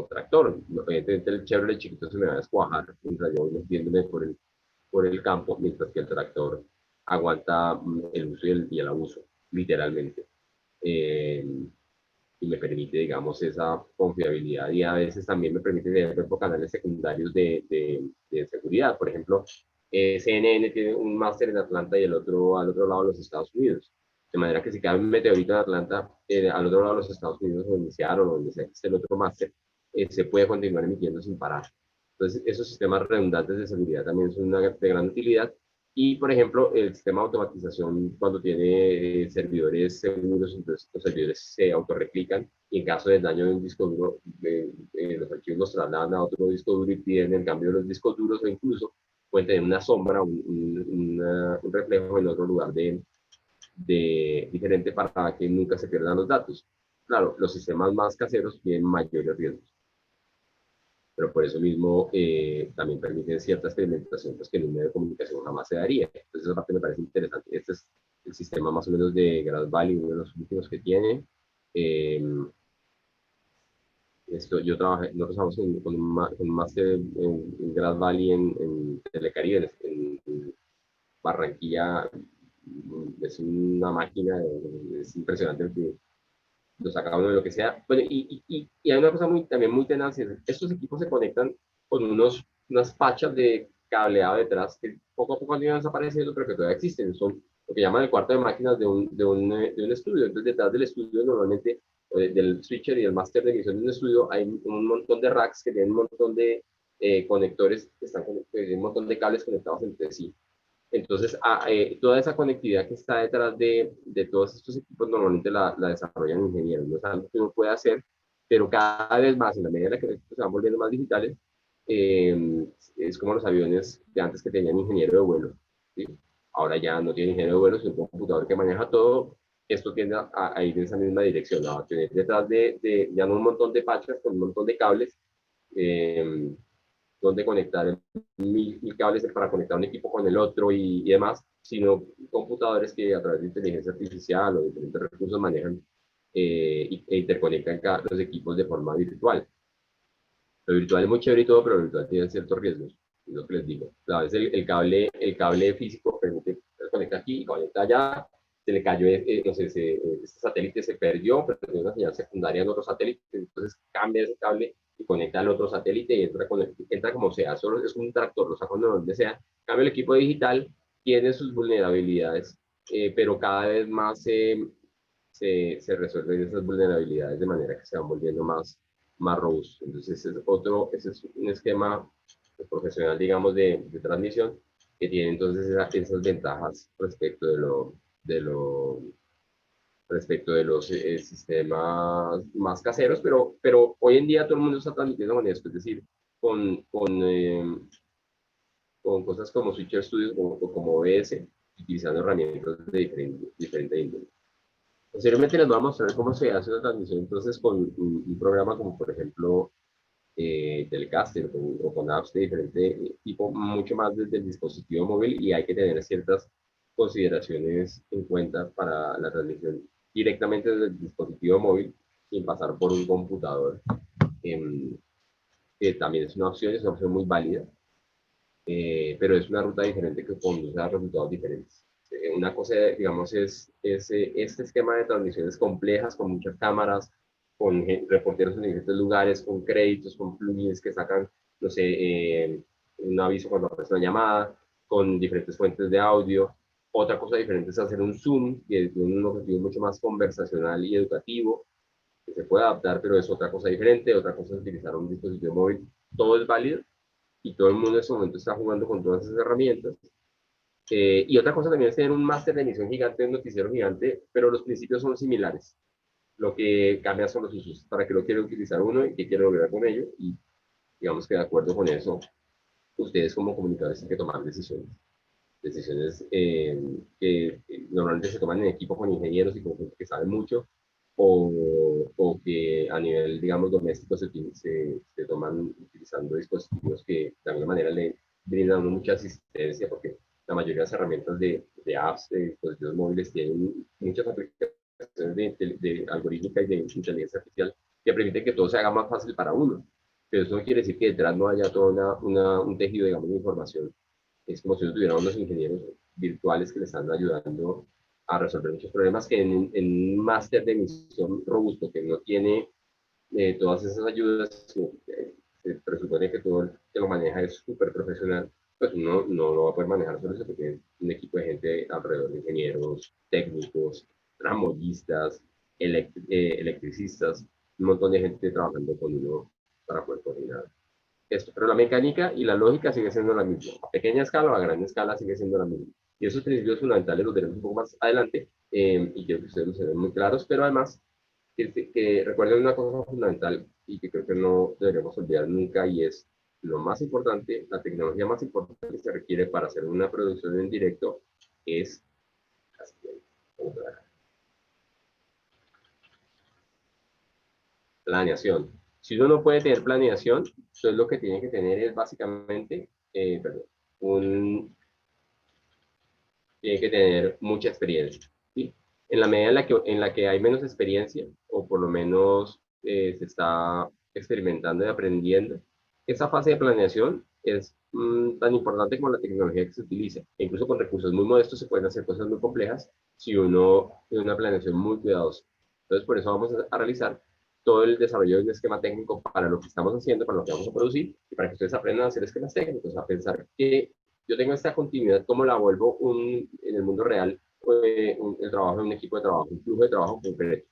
tractor. Evidentemente el Chevrolet chiquito se me va a descuajar mientras yo voy metiéndome por el campo, mientras que el tractor aguanta el uso y el abuso, literalmente. Eh, y me permite, digamos, esa confiabilidad y a veces también me permite tener canales secundarios de seguridad. Por ejemplo, CNN tiene un máster en Atlanta y el otro al otro lado de los Estados Unidos. De manera que si cae un meteorito en Atlanta, al otro lado de los Estados Unidos, o en Seattle, o donde sea que esté el otro máster, se puede continuar emitiendo sin parar. Entonces, esos sistemas redundantes de seguridad también son de gran utilidad Y, por ejemplo, el sistema de automatización, cuando tiene servidores seguros, entonces los servidores se autorreplican y en caso de daño de un disco duro, los archivos los trasladan a otro disco duro y piden el cambio de los discos duros o incluso pueden tener una sombra, un reflejo en otro lugar diferente para que nunca se pierdan los datos. Claro, los sistemas más caseros tienen mayores riesgos, pero por eso mismo también permiten cierta experimentación pues, que en un medio de comunicación jamás se daría. Entonces, esa parte me parece interesante. Este es el sistema más o menos de Grass Valley, uno de los últimos que tiene. Eh, yo trabajé, nosotros trabajamos con un máster en Grass Valley en Telecaribe, en Barranquilla. Es una máquina, es impresionante que lo saca uno de lo que sea. Bueno, y hay una cosa también muy tenaz, estos equipos se conectan con unas pachas de cableado detrás que poco a poco han ido desapareciendo, pero que todavía existen. Son lo que llaman el cuarto de máquinas de un estudio. Entonces, detrás del estudio, normalmente, del switcher y el máster de emisión de un estudio, hay un montón de racks que tienen un montón de conectores, un montón de cables conectados entre sí. Entonces, toda esa conectividad que está detrás de todos estos equipos normalmente la desarrollan ingenieros. No es algo que uno puede hacer, pero cada vez más, en la medida en la que se van volviendo más digitales, eh, es como los aviones de antes que tenían ingeniero de vuelo. ¿Sí? Ahora ya no tiene ingeniero de vuelo, sino un computador que maneja todo. Esto tiende a ir en esa misma dirección, a tener detrás ya no un montón de pachas con un montón de cables, eh, donde conectar mil cables para conectar un equipo con el otro y demás, sino computadores que a través de inteligencia artificial o diferentes recursos manejan e interconectan los equipos de forma virtual. Lo virtual es muy chévere y todo, pero lo virtual tiene ciertos riesgos, es lo que les digo. A veces el cable físico permite conectar aquí y conecta allá, se le cayó, no sé, este satélite se perdió, pero tiene una señal secundaria en otro satélite, entonces cambia ese cable y conecta al otro satélite y entra como sea, solo es un tractor, lo saca donde sea. Cambio el equipo digital tiene sus vulnerabilidades, pero cada vez más se resuelven esas vulnerabilidades de manera que se van volviendo más robusto. Entonces, ese es un esquema profesional, digamos, de transmisión que tiene entonces esas ventajas de lo, respecto de los sistemas más caseros, pero hoy en día todo el mundo está transmitiendo con esto, es decir, con, con, eh, con cosas como Switcher Studios o como OBS, utilizando herramientas de diferente índole. Posteriormente les voy a mostrar cómo se hace una transmisión entonces con un programa como por ejemplo Telecaster o con apps de diferente tipo, mucho más desde el dispositivo móvil y hay que tener ciertas consideraciones en cuenta para la transmisión directamente desde el dispositivo móvil sin pasar por un computador, eh, que también es una opción muy válida, pero es una ruta diferente que conduce a resultados diferentes. Una cosa, digamos, es este esquema de transmisiones complejas con muchas cámaras, con reporteros en diferentes lugares, con créditos, con plugins que sacan, no sé, un aviso cuando aparece una llamada, con diferentes fuentes de audio. Otra cosa diferente es hacer un Zoom, que tiene un objetivo mucho más conversacional y educativo, que se puede adaptar, pero es otra cosa diferente. Otra cosa es utilizar un dispositivo móvil. Todo es válido, y todo el mundo en este momento está jugando con todas esas herramientas. Y otra cosa también es tener un máster de emisión gigante, un noticiero gigante, pero los principios son similares. Lo que cambia son los usos, para qué lo quiere utilizar uno y qué quiere lograr con ello. Y digamos que de acuerdo con eso, ustedes como comunicadores tienen que tomar decisiones. Decisiones que normalmente se toman en equipo con ingenieros y con gente que sabe mucho, o que a nivel, digamos, doméstico se toman utilizando dispositivos que de alguna manera le brindan mucha asistencia, porque la mayoría de las herramientas de apps, de dispositivos móviles, tienen muchas aplicaciones de algorítmica y de inteligencia artificial que permiten que todo se haga más fácil para uno. Pero eso no quiere decir que detrás no haya todo un tejido, digamos, de información. Es como si no tuviéramos unos ingenieros virtuales que le están ayudando a resolver muchos problemas que en un máster de emisión robusto que no tiene todas esas ayudas, se presupone que todo el que lo maneja es súper profesional, pues uno no lo va a poder manejar solo eso, porque tiene un equipo de gente alrededor de ingenieros, técnicos, tramoyistas, electricistas, un montón de gente trabajando con uno para poder coordinar. esto, pero la mecánica y la lógica sigue siendo la misma. A pequeña escala o a gran escala sigue siendo la misma. Y esos principios fundamentales los veremos un poco más adelante, y quiero que ustedes los tengan muy claros, pero además que recuerden una cosa fundamental y que creo que no deberemos olvidar nunca, y es lo más importante, la tecnología más importante que se requiere para hacer una producción en directo es la siguiente. Planeación. Si uno no puede tener planeación, entonces lo que tiene que tener es básicamente, perdón, un, tiene que tener mucha experiencia. ¿Sí? En la medida en la que hay menos experiencia, o por lo menos se está experimentando y aprendiendo, esa fase de planeación es tan importante como la tecnología que se utiliza. E incluso con recursos muy modestos se pueden hacer cosas muy complejas si uno tiene una planeación muy cuidadosa. Entonces, por eso vamos a realizar todo el desarrollo de un esquema técnico para lo que estamos haciendo, para lo que vamos a producir, y para que ustedes aprendan a hacer esquemas técnicos, a pensar que yo tengo esta continuidad, ¿cómo la vuelvo en el mundo real, el trabajo de un equipo de trabajo, un flujo de trabajo concreto?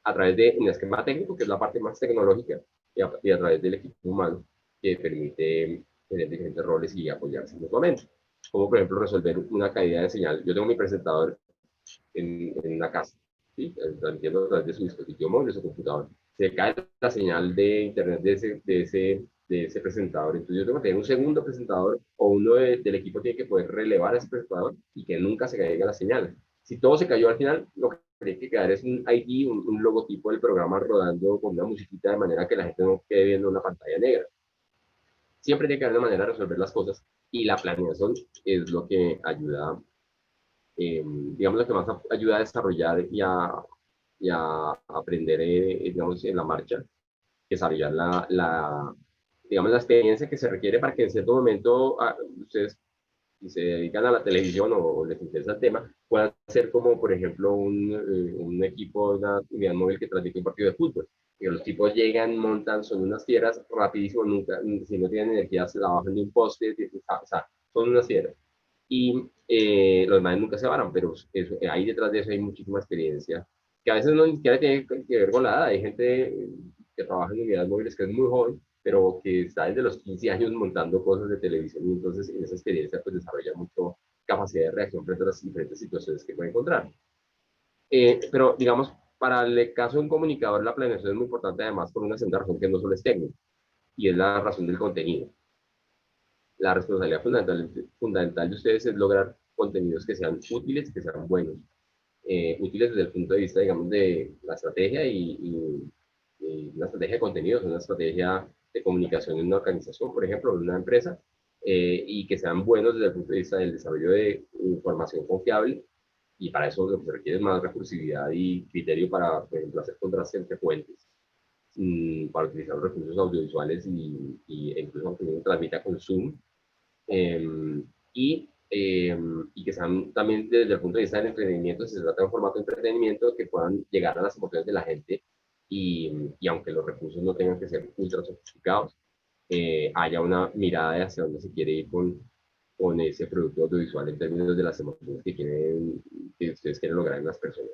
A través de un esquema técnico, que es la parte más tecnológica, y a través del equipo humano, que permite tener diferentes roles y apoyarse mutuamente. Como por ejemplo resolver una caída de señal. Yo tengo mi presentador en una casa, ¿sí? Transmitiendo a través de su dispositivo móvil, de su computador. Se cae la señal de internet de ese presentador. Entonces yo tengo que tener un segundo presentador, o uno del equipo tiene que poder relevar a ese presentador y que nunca se caiga la señal. Si todo se cayó al final, lo que tiene que quedar es un ID, un logotipo del programa rodando con una musiquita, de manera que la gente no quede viendo una pantalla negra. Siempre tiene que haber una manera de resolver las cosas, y la planeación es lo que ayuda, digamos, lo que más ayuda a desarrollar y a aprender, digamos, en la marcha, desarrollar digamos, la experiencia que se requiere para que en cierto momento ustedes, si se dedican a la televisión o les interesa el tema, puedan ser como, por ejemplo, un equipo, una unidad móvil que transmite un partido de fútbol. Y los tipos llegan, montan, son unas fieras, rapidísimo, nunca, si no tienen energía, se la bajan de un poste, o sea, son unas fieras. Y los demás nunca se varan, pero eso, ahí detrás de eso hay muchísima experiencia, que a veces no ni siquiera tiene que ver con la edad. Hay gente que trabaja en unidades móviles que es muy joven, pero que está desde los 15 años montando cosas de televisión, y entonces en esa experiencia pues desarrolla mucho capacidad de reacción frente a las diferentes situaciones que puede encontrar. Pero digamos, para el caso de un comunicador, la planeación es muy importante, además por una segunda razón que no solo es técnica, y es la razón del contenido. La responsabilidad fundamental de ustedes es lograr contenidos que sean útiles, que sean buenos, útiles desde el punto de vista, digamos, de la estrategia, y una estrategia de contenidos, una estrategia de comunicación en una organización, por ejemplo, en una empresa, y que sean buenos desde el punto de vista del desarrollo de información confiable. Y para eso lo que se requiere es más recursividad y criterio para, por ejemplo, hacer contrastes entre fuentes, para utilizar los recursos audiovisuales, e incluso aunque uno transmita con Zoom, eh, y que sean también desde el punto de vista del entretenimiento, si se trata de un formato de entretenimiento, que puedan llegar a las emociones de la gente, y aunque los recursos no tengan que ser ultra sofisticados, haya una mirada de hacia dónde se quiere ir con ese producto audiovisual en términos de las emociones que ustedes quieren lograr en las personas.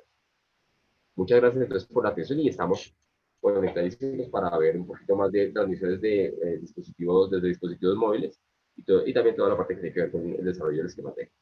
Muchas gracias entonces por la atención, y estamos conectadísimos para ver un poquito más de transmisiones de dispositivos, desde dispositivos móviles, y también toda la parte que tiene que ver con el desarrollo del esquema técnico.